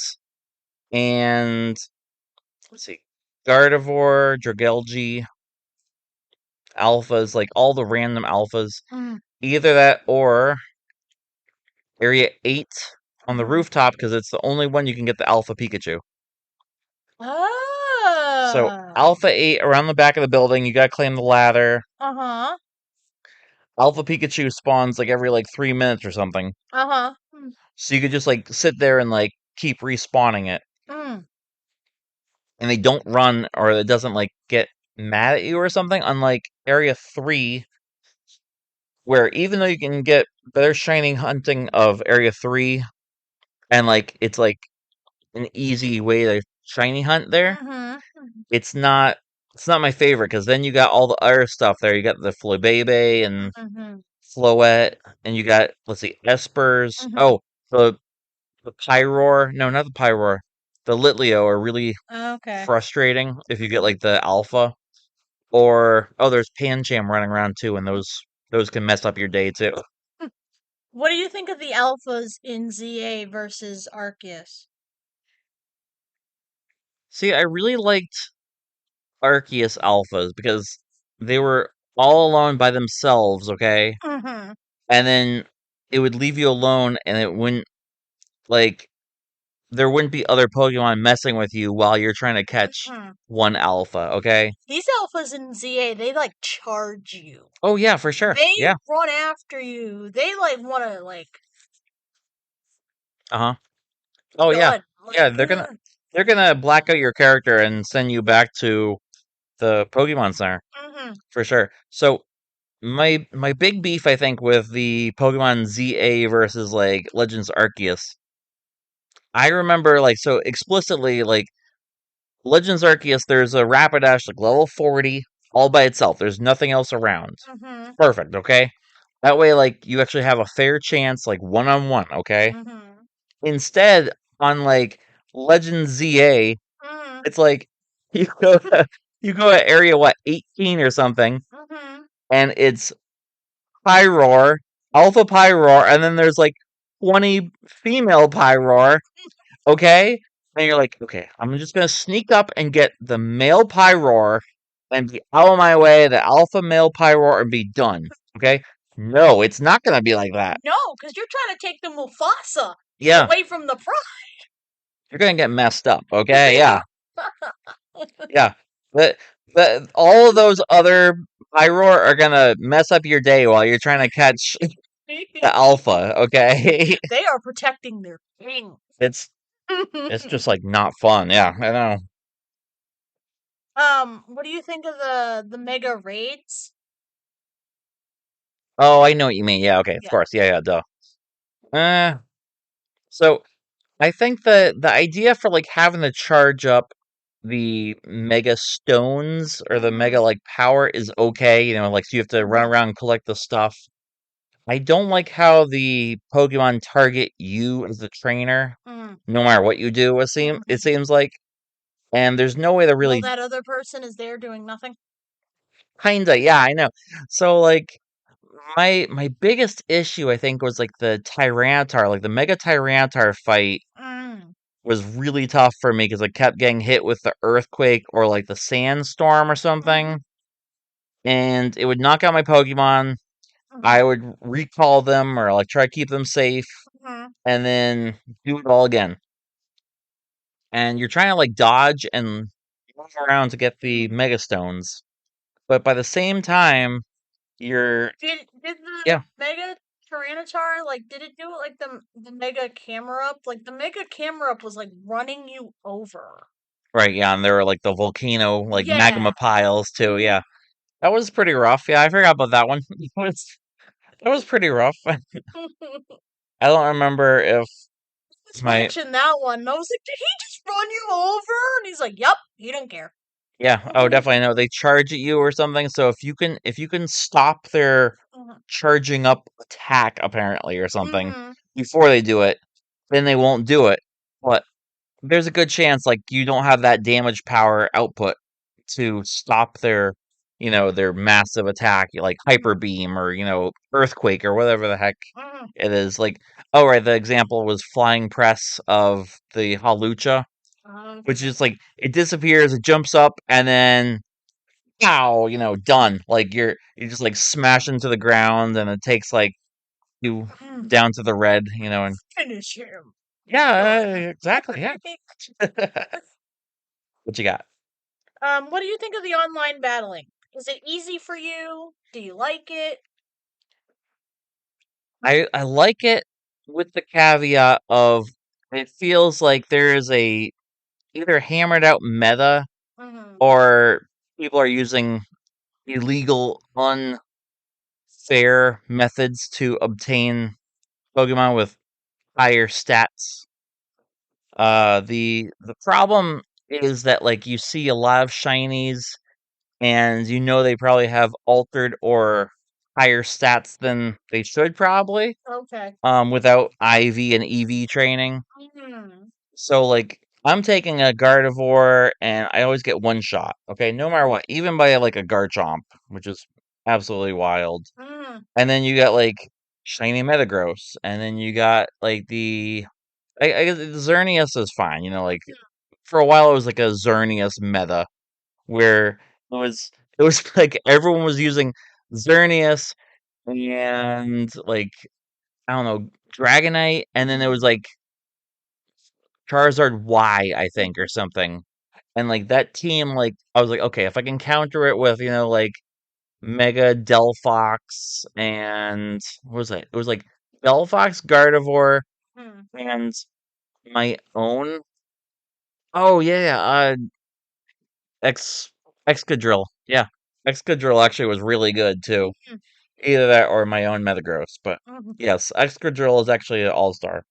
and let's see, Gardevoir, Dragalge, alphas, like all the random alphas. Mm. Either that or Area 8 on the Mhm. rooftop because it's the only one you can get the Alpha Pikachu. So Oh. Alpha 8 around the back of the building, you gotta climb the ladder. Uh-huh. Alpha Pikachu spawns like every like 3 minutes or something. Uh-huh. So you could just like sit there and like keep respawning it. Mm. And they don't run or it doesn't like get mad at you or something, unlike Area 3, where even though you can get better shining hunting of Area 3 and like it's like an easy way to shiny hunt there, Mm-hmm. it's not my favorite because then you got all the other stuff there. You got the Flabebe and Mm-hmm. Floette, and you got, let's see, Espers. Mm-hmm. Oh, the Pyroar. No, not the Pyroar. The Litleo are really Okay. frustrating if you get like the Alpha. Or there's Pancham running around too, and those can mess up your day too. What do you think of the alphas in ZA versus Arceus? See, I really liked Arceus Alphas because they were all alone by themselves, okay? Mm-hmm. And then it would leave you alone and it wouldn't like there wouldn't be other Pokemon messing with you while you're trying to catch Mm-hmm. one alpha, okay? These alphas in ZA, they like charge you. Oh yeah, for sure. They Yeah. run after you. They like want to like Uh-huh. Oh yeah. done. Yeah, Like they're gonna black out your character and send you back to the Pokemon Center mm-hmm. for sure. So my big beef I think with the Pokemon ZA versus like Legends Arceus, I remember like so explicitly like Legends Arceus, there's a Rapidash like level 40 all by itself. There's nothing else around. Mm-hmm. Perfect, okay? That way, like, you actually have a fair chance, like, one-on-one, okay? Mm-hmm. Instead, on, like, Legends ZA, Mm-hmm. it's like, you go to area, what, 18 or something, Mm-hmm. and it's Pyroar, Alpha Pyroar, and then there's, like, 20 female Pyroar, okay? And you're like, okay, I'm just gonna sneak up and get the male Pyroar and be out of my way, the alpha male Pyroar, and be done. Okay? No, it's not gonna be like that. No, because you're trying to take the Mufasa Yeah, away from the you're gonna get messed up. Okay? pride. Yeah, yeah. But all of those other Pyroar are gonna mess up your day while you're trying to catch the alpha. Okay? They are protecting their king. it's it's just like not fun. Yeah, I know. What do you think of the mega raids? Oh, I know what you mean. Yeah, okay, of Yeah. course. Yeah, yeah, duh. So I think the idea for like having to charge up the mega stones or the mega Mm-hmm. like power is okay, like so you have to run Mm-hmm. around and collect the stuff. I don't like how the Pokemon target you as the trainer, Mm. no matter what you do, it Mm-hmm. seems like. And there's no way to While really that other person is there doing nothing. kinda, yeah, I know. So like my biggest issue I think was like the Tyranitar, like the Mega Tyranitar fight Mm. was really tough for me because I kept getting hit with the earthquake or like the sandstorm or something, and it would knock out my Pokemon. I would recall them or like try to keep them safe, and then do it all again. And you're trying to like dodge and move around to get the Mega Stones, but by the same time, you're Did the yeah, Mega Tyranitar did it do it like the Mega Camera Up? Like the Mega Camera Up was like running you over. right, yeah, and there were like the volcano like magma Yeah. piles too. Yeah, that was pretty rough. Yeah, I forgot about that one. That was pretty rough. I don't remember if Just my mentioned that one. And I was like, did he just run you over? And he's like, yep, he don't care. yeah, oh definitely know they charge at you or something. So if you can stop their charging up attack apparently or something before they do it, then they won't do it. But there's a good chance like you don't have that damage power output to stop their massive attack like hyper beam or earthquake or whatever the heck it is. Like, oh right, the example was flying press of the Halucha, which is like it disappears, it jumps up, and then pow, done. Like you just like smash into the ground, and it takes like you down to the red, and Finish him. yeah, exactly, yeah. What you got? What do you think of the online battling? Is it easy for you? Do you like it? I like it with the caveat of it feels like there is a either hammered out meta or people are using illegal, unfair methods to obtain Pokemon with higher stats. The problem is that like you see a lot of shinies, and they probably have altered or higher stats than they should probably. Okay. Without IV and EV training. Mm. So like I'm taking a Gardevoir and I always get one shot. Okay, no matter what, even by like a Garchomp, which is absolutely wild. Mm. And then you got like shiny Metagross, and then you got like I guess the Xerneas is fine. Like for a while it was like a Xerneas meta where it was like everyone was using Xerneas and like I don't know Dragonite, and then there was like Charizard Y, I think, or something. And like that team, like I was like, okay, if I can counter it with, like Mega Delphox and what was it? It was like Delphox, Gardevoir, and my own. Oh yeah, Ex Excadrill. Yeah, Excadrill actually was really good too. Either that or my own Metagross. But yes, Excadrill is actually an all-star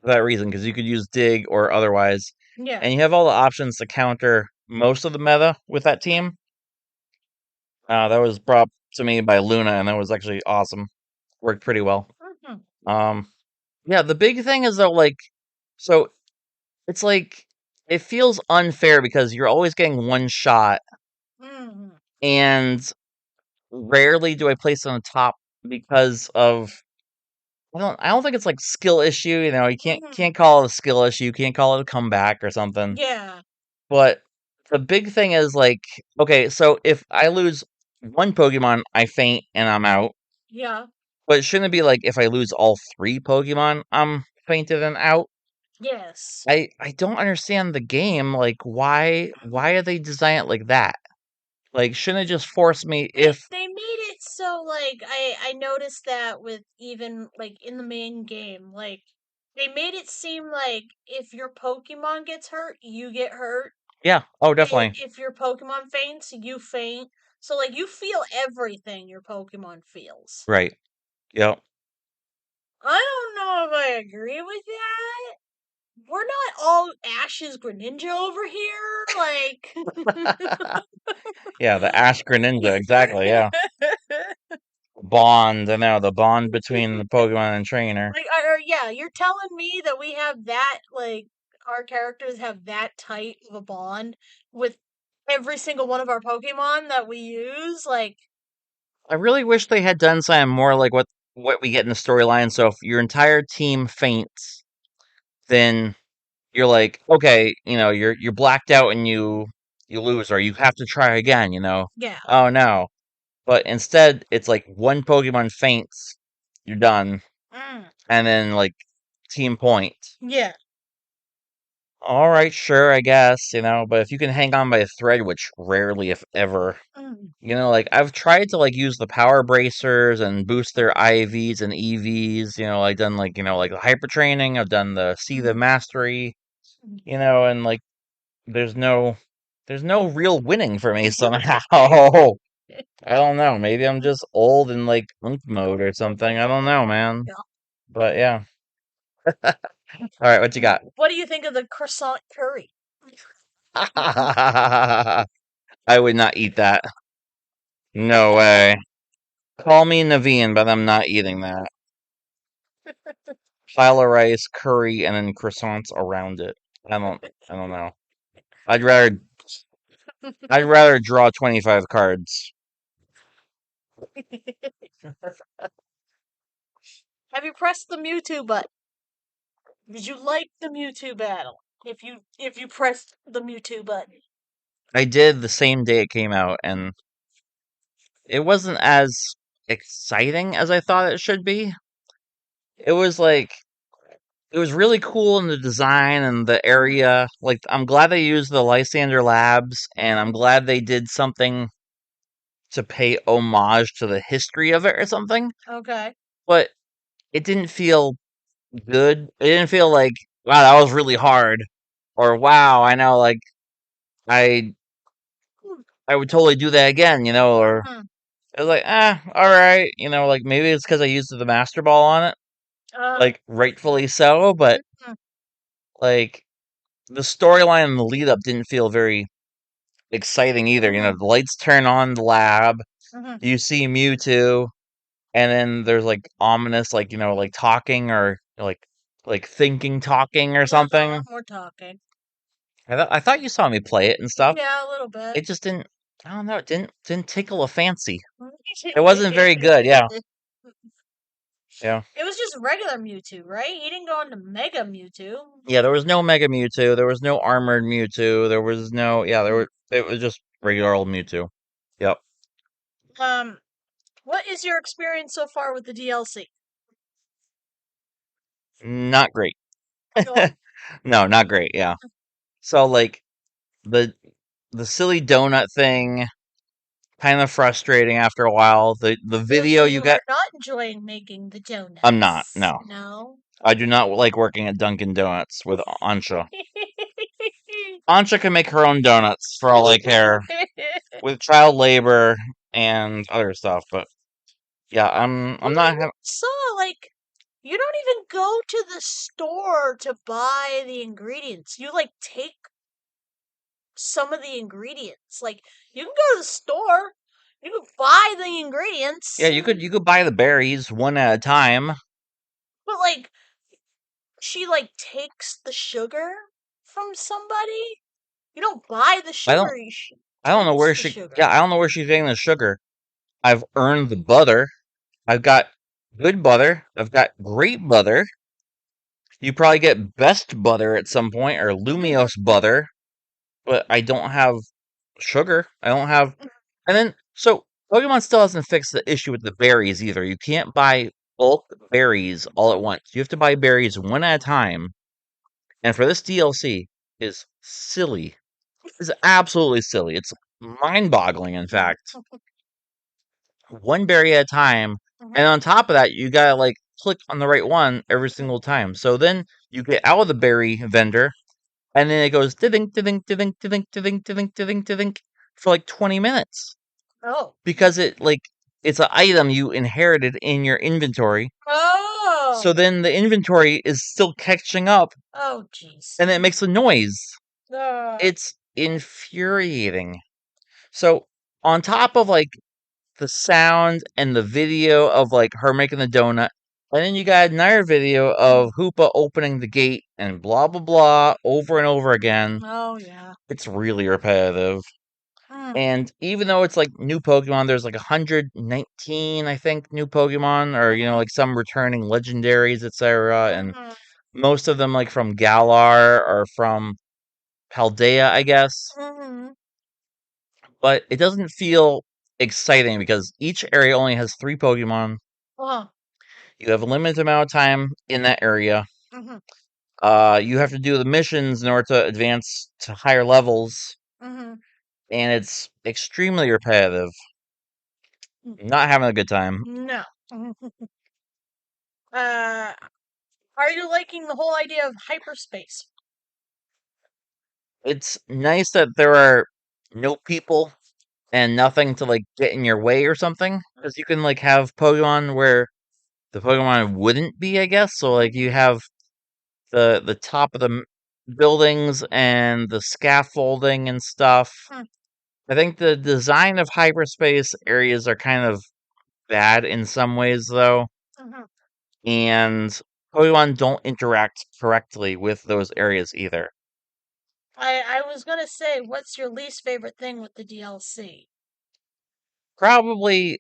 for that reason because you could use Dig or otherwise, Yeah. and you have all the options to counter most of the meta with that team. That was brought to me by Luna, and that was actually awesome. Worked pretty well. Um, yeah, the big thing is though, like, so it's like it feels unfair because you're always getting one shot, and rarely do I place on the top because of I don't think it's like skill issue. You can't call it a skill issue. You can't call it a comeback or something. Yeah. But the big thing is like, okay, so if I lose one Pokemon, I faint and I'm out. Yeah. But shouldn't it be like if I lose all three Pokemon, I'm fainted and out? Yes. I don't understand the game. Like, why are they designing it like that? Like, shouldn't it just force me if They made it so I noticed that with even like in the main game, like they made it seem like if your Pokemon gets hurt, you get hurt. yeah, oh definitely. If your Pokemon faints, you faint. So like you feel everything your Pokemon feels. Right. Yep. I don't know if I agree with that. We're not all Ash's Greninja over here. Like Yeah, the Ash Greninja, exactly, yeah. Bond, I know, the bond between the Pokemon and trainer. like yeah, you're telling me that we have that like our characters have that tight of a bond with every single one of our Pokemon that we use, like I really wish they had done something more like what we get in the storyline. So if your entire team faints, then you're like, okay, you're blacked out and you lose, or you have to try again. Yeah. Oh no! But instead, it's like one Pokemon faints, you're done, and then like team point. Yeah. All right, sure, I guess, but if you can hang on by a thread, which rarely, if ever, like I've tried to like use the power bracers and boost their IVs and EVs, I've done like the hyper training, I've done the see the mastery, and like there's no real winning for me somehow. I don't know. Maybe I'm just old and like unk mode or something. I don't know, man. Yeah. But yeah. All right, what you got? What do you think of the croissant curry? I would not eat that. No way. Call me Naveen, but I'm not eating that. Pile of rice, curry, and then croissants around it. I don't know. I'd rather I'd rather draw 25 cards. Have you pressed the Mewtwo button? Did you like the Mewtwo battle? If you pressed the Mewtwo button. I did the same day it came out, and it wasn't as exciting as I thought it should be. It was like it was really cool in the design and the area. Like I'm glad they used the Lysander Labs, and I'm glad they did something to pay homage to the history of it or something. Okay. But it didn't feel good. It didn't feel like, wow, that was really hard, or wow, I know, like I I would totally do that again, or it was like, all right, like maybe it's because I used the Master Ball on it, like rightfully so, but like the storyline and the lead up didn't feel very exciting either. The lights turn on the lab, you see Mewtwo, and then there's like ominous, like like talking or like thinking, talking or something. We're talking. I thought you saw me play it and stuff. Yeah, a little bit. It just didn't. I don't know. It didn't tickle a fancy. It wasn't very good. Yeah, yeah, It was just regular Mewtwo, right? He didn't go into Mega Mewtwo. yeah. There was no Mega Mewtwo. There was no Armored Mewtwo. There was no. Yeah, there were. It was just regular old Mewtwo. Yep. What is your experience so far with the DLC? Not great. No. No, not great. Yeah. So like the the silly donut thing, kind of frustrating after a while. The video you You got. are not enjoying making the donuts. I'm not. No. No. I do not like working at Dunkin' Donuts with Ansha. Ansha can make her own donuts for all I care, with child labor and other stuff. But yeah, I'm not. So like, you don't even go to the store to buy the ingredients. You like take some of the ingredients. Like you can go to the store, you can buy the ingredients. Yeah, you could buy the berries one at a time. But like, she like takes the sugar from somebody. You don't buy the sugar. I don't know where she. Sugar. Yeah, I don't know where she's getting the sugar. I've earned the butter. I've got good butter. I've got great butter. You probably get best butter at some point, or Lumios butter, but I don't have sugar. I don't have. And then, so Pokemon still hasn't fixed the issue with the berries either. You can't buy bulk berries all at once. You have to buy berries one at a time. And for this DLC, is silly. It's absolutely silly. It's mind-boggling, in fact. One berry at a time, and on top of that, you gotta like click on the right one every single time. So then you get out of the berry vendor, and then it goes ding ding ding ding ding ding ding ding for like 20 minutes. Oh. Because it's an item you inherited in your inventory. Oh. So then the inventory is still catching up. Oh, jeez. And it makes a noise. It's infuriating. So on top of like the sound and the video of like her making the donut, and then you got another video of Hoopa opening the gate and blah blah blah over and over again. Oh yeah. It's really repetitive. And even though it's like new Pokemon, there's like 119, I think, new Pokemon, or like some returning legendaries, etc. And most of them like from Galar or from PLZA, I guess. Mm-hmm. But it doesn't feel exciting because each area only has 3 Pokemon. Oh. You have a limited amount of time in that area. Mm-hmm. You have to do the missions in order to advance to higher levels, Mm-hmm. and it's extremely repetitive. Not having a good time. No. Uh, are you liking the whole idea of hyperspace? It's nice that there are no people and nothing to like get in your way or something, because you can like have Pokemon where the Pokemon wouldn't be, I guess. So like you have the top of the buildings and the scaffolding and stuff. Hmm. I think the design of hyperspace areas are kind of bad in some ways, though, Mm-hmm. and Pokemon don't interact correctly with those areas either. I was gonna say, what's your least favorite thing with the DLC? Probably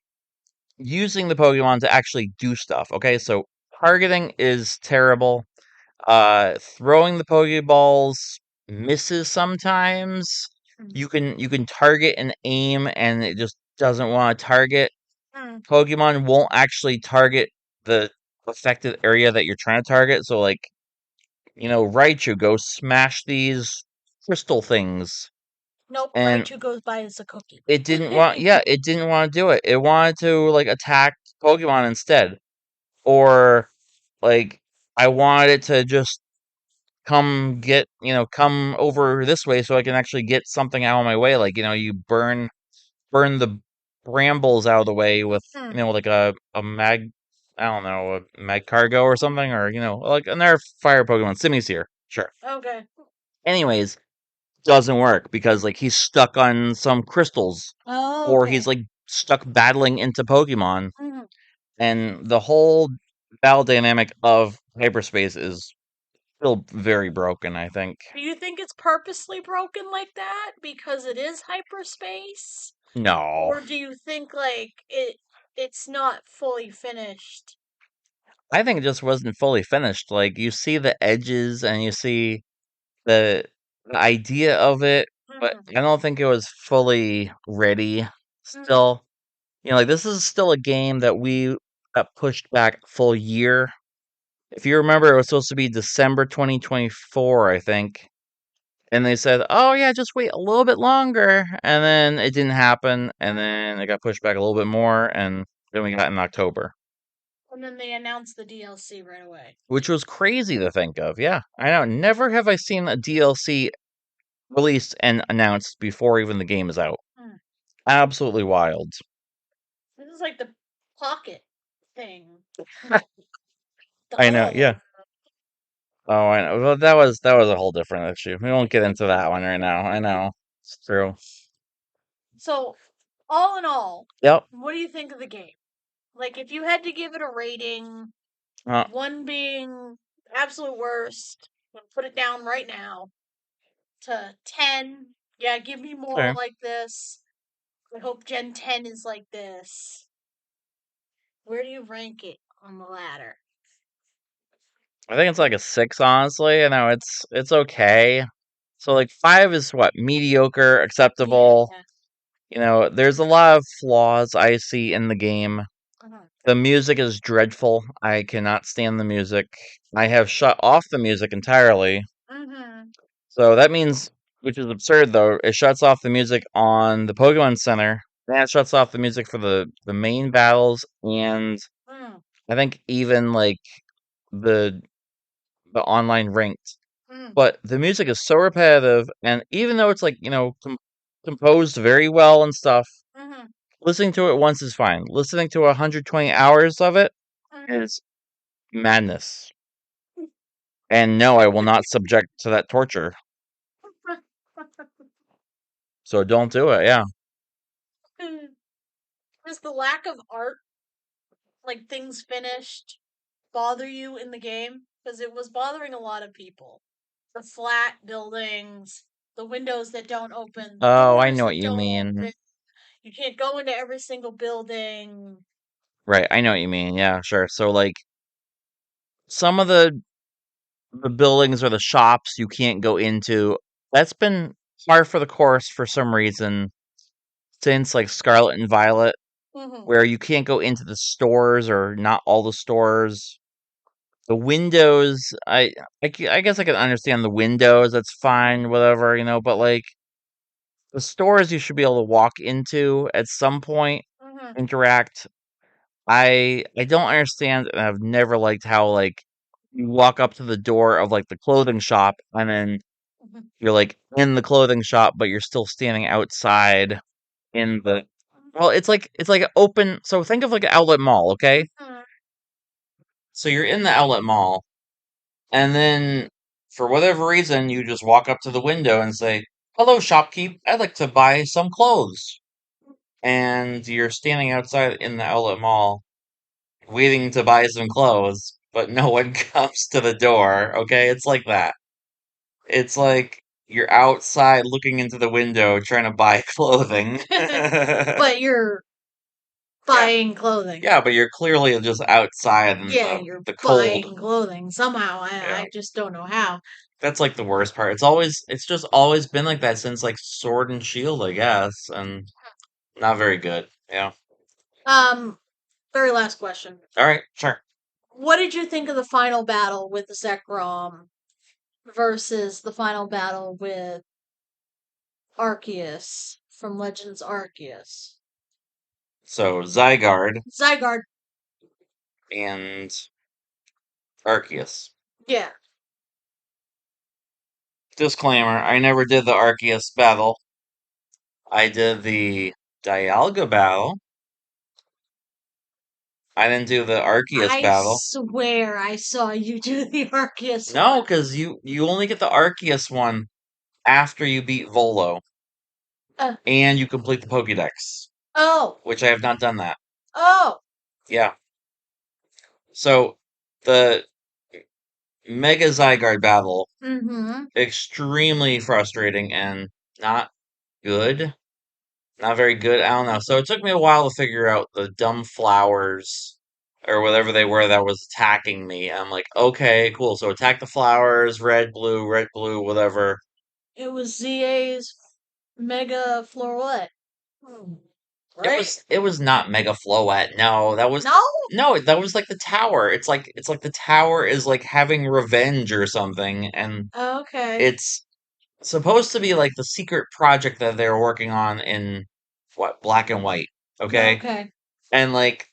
using the Pokemon to actually do stuff. Okay, so targeting is terrible. Throwing the Pokeballs misses sometimes. Mm. You can target and aim, and it just doesn't want to target. Mm. Pokemon won't actually target the affected area that you're trying to target. So, like, Raichu, go smash these crystal things. Nope, And Raichu goes by as a cookie. it didn't want, yeah, it didn't want to do it. It wanted to, like, attack Pokemon instead. Or, like, I wanted it to just come over this way so I can actually get something out of my way. Like, you burn the brambles out of the way with, Hmm. like a I don't know, a mag cargo or something, or, like another fire Pokemon, Simisear. Sure. Okay. Anyways, doesn't work because like he's stuck on some crystals or Okay. he's like stuck battling into Pokemon, Mhm. and the whole battle dynamic of hyperspace is still very broken, I think. Do you think it's purposely broken like that because it is hyperspace? No. Or do you think like it's not fully finished? I think it just wasn't fully finished. Like you see the edges and you see the idea of it, but Mhm. I don't think it was fully ready Mhm. still. Like this is still a game that we got pushed back a full year. If you remember, it was supposed to be December 2024, I think. And they said, "Oh yeah, just wait a little bit longer." And then it didn't happen, and then it got pushed back a little bit more, and then we got in October, And then they announced the DLC right away. which was crazy to think of. Yeah, I know. Never have I seen a DLC released and announced before even the game is out. Hmm. Absolutely wild. This is like the pocket thing. I know. Duh. Yeah. Oh, I know. Well, that was a whole different issue. We won't get into that one right now. I know. It's true. So, all in all, Yep. what do you think of the game? Like, if you had to give it a rating, Uh, one being absolute worst, I'm gonna put it down right now to 10. Yeah, give me more okay. like this. I hope Gen 10 is like this. Where do you rank it on the ladder? I think it's like a 6, honestly. I know it's okay. So like 5 is what? Mediocre, Yeah. acceptable. There's a lot of flaws I see in the game. Uh-huh. The music is dreadful. I cannot stand the music. I have shut off the music entirely. Mm-hmm. So that means, which is absurd though, it shuts off the music on the Pokemon Center. Then it shuts off the music for the main battles, and Mm. I think even like the the online ranked. Mm. But the music is so repetitive, and even though it's like composed very well and stuff, Mm-hmm. listening to it once is fine. Listening to 120 hours of it Mm. is madness. And no, I will not subject to that torture. So don't do it. Yeah. Does the lack of art, like things finished, bother you in the game? Because it was bothering a lot of people. The flat buildings, the windows that don't open, the Oh, I doors know what that you don't mean. open. You can't go into every single building. Right, I know what you mean. Yeah, sure. So like some of the the buildings or the shops you can't go into. That's been par for the course for some reason since like Scarlet and Violet, where you can't go into the stores or not all the stores. The windows, I guess I can understand the windows. That's fine, whatever, but like the stores you should be able to walk into at some point, interact. I don't understand, and I've never liked how like you walk up to the door of like the clothing shop, and then you're like in the clothing shop, but you're still standing outside in the. Well, it's like an open. So think of like an outlet mall, okay? So you're in the outlet mall, and then for whatever reason, you just walk up to the window and say, "Hello, shopkeep. I'd like to buy some clothes." And you're standing outside in the outlet mall, waiting to buy some clothes, but no one comes to the door. Okay, it's like that. It's like you're outside looking into the window trying to buy clothing. But you're buying clothing. Yeah, but you're clearly just outside in You're the cold. buying clothing somehow. I just don't know how. That's like the worst part. It's just always been like that since like Sword and Shield, I guess, and not very good. Yeah. Very last question. All right, sure. What did you think of the final battle with Zekrom versus the final battle with Arceus from Legends Arceus? So Zygarde Zygarde. and Arceus. Yeah. Disclaimer: I never did the Arceus battle. I did the Dialga battle. I didn't do the Arceus I battle. swear I saw you do the Arceus No, one. because you only get the Arceus one after you beat Volo. And you complete the Pokédex. Oh. Which I have not done that. Oh. Yeah. So, the Mega Zygarde battle, extremely frustrating and not good. Not very good. I don't know. So it took me a while to figure out the dumb flowers or whatever they were that was attacking me. I'm like, okay, cool. So attack the flowers, red, blue, whatever. It was ZA's Mega Floret. Right? It was not Mega Floette. No, that was No? no, that was like the tower. It's like the tower is like having revenge or something, and Okay. it's supposed to be like the secret project that they're working on in what, Black and White, okay? Okay. And like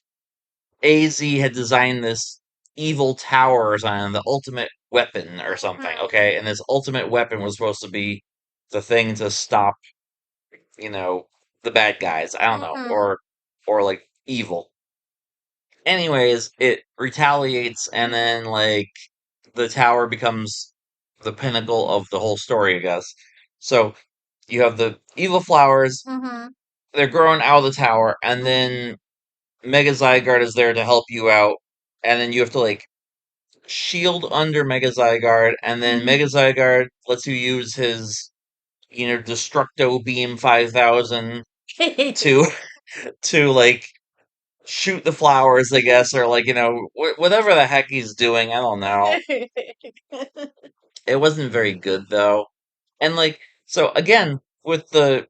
AZ had designed this evil tower or something, the ultimate weapon or something, okay? And this ultimate weapon was supposed to be the thing to stop, the bad guys. I don't know, or like evil. Anyways, it retaliates, and then like the tower becomes the pinnacle of the whole story, I guess. So you have the evil flowers. They're growing out of the tower, and then Mega Zygarde is there to help you out, and then you have to like shield under Mega Zygarde, and then Mega Zygarde lets you use his, Destructo Beam 5000 to to like shoot the flowers, I guess, or like whatever the heck he's doing. I don't know. It wasn't very good though, and like so again with the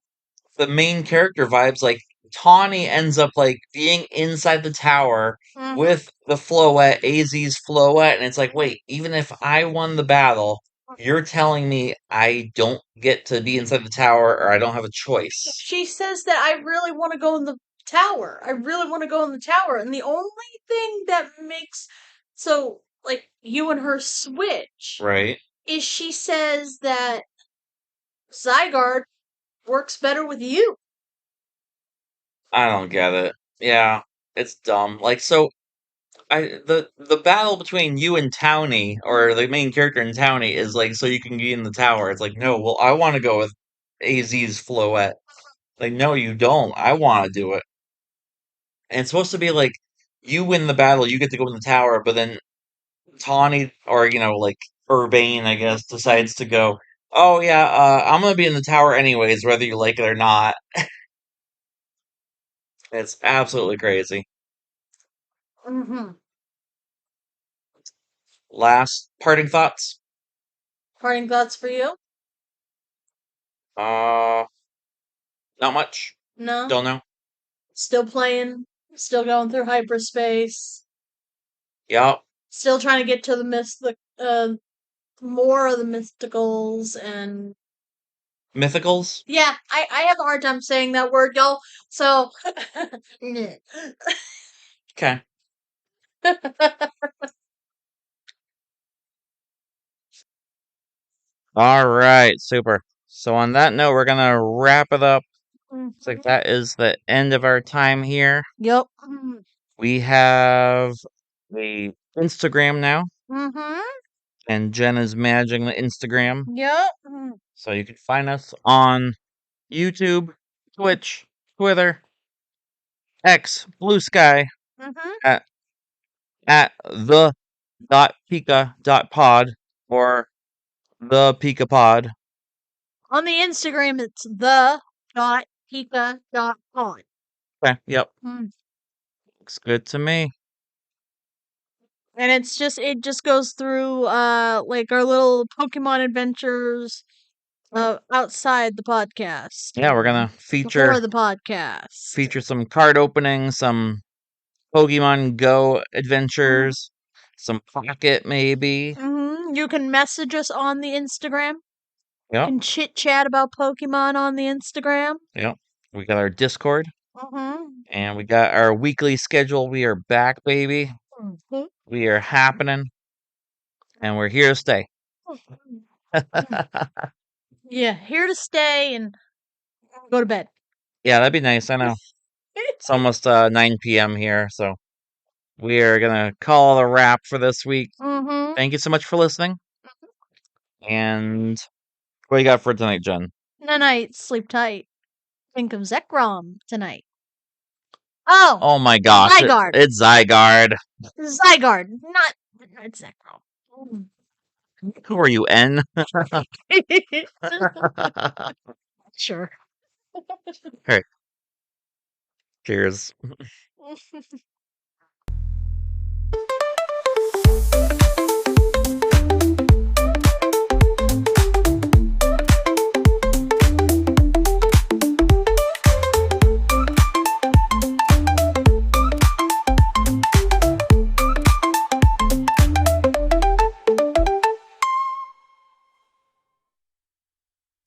main character vibes, like Tawny ends up like being inside the tower with the Floette, AZ's Floette, and it's like, wait, even if I won the battle, you're telling me I don't get to be inside the tower or I don't have a choice. She says that I really want to go in the tower. I really want to go in the tower. And the only thing that makes so like you and her switch Right. is she says that Zygarde works better with you. I don't get it. Yeah, it's dumb. Like so the battle between you and Townie, or the main character in Townie, is like so you can get in the tower. It's like, no, well, I want to go with AZ's Floette. Like, no, you don't. I want to do it. And it's supposed to be like you win the battle, you get to go in the tower, but then Tawny, or like Urbane, I guess, decides to go. Oh yeah, I'm gonna be in the tower anyways, whether you like it or not. It's absolutely crazy. Mm-hmm. last parting thoughts? Parting thoughts for you? Uh, not much. No? Don't know. Still playing? Still going through hyperspace? Yup. Still trying to get to the more of the mysticals and Mythicals? yeah, I have a hard time saying that word, y'all. So Okay. All right, super. So on that note, we're gonna wrap it up. Looks like that is the end of our time here. Yep. We have a Instagram now, Mm-hmm. and Jen is managing the Instagram. Yep. So you can find us on YouTube, Twitch, Twitter, X, Blue Sky, Mm-hmm. at the .pika.pod or the Pika Pod. On the Instagram, it's the.pika.pod. Okay, yep. Mm. Looks good to me. And it just goes through like our little Pokemon adventures outside the podcast. Yeah, we're gonna Before the podcast. feature some card openings, some Pokemon Go adventures, some Pocket maybe. Mm-hmm. You can message us on the Instagram. You Yep, can chit chat about Pokemon on the Instagram. yep. We got our Discord Mm-hmm. and we got our weekly schedule. We are back, baby. Mm-hmm. We are happening and we're here to stay. Yeah, here to stay and go to bed. Yeah, that'd be nice. I know. It's almost 9 p.m. here, so we are gonna call it a wrap for this week. Mm-hmm. Thank you so much for listening. And what do you got for tonight, Jen? Good night. Sleep tight. Think of Zekrom tonight. Oh, Oh my gosh, Zygarde. it's Zygarde. Zygarde, not Zekrom. Who are you, N? Sure. Alright, cheers.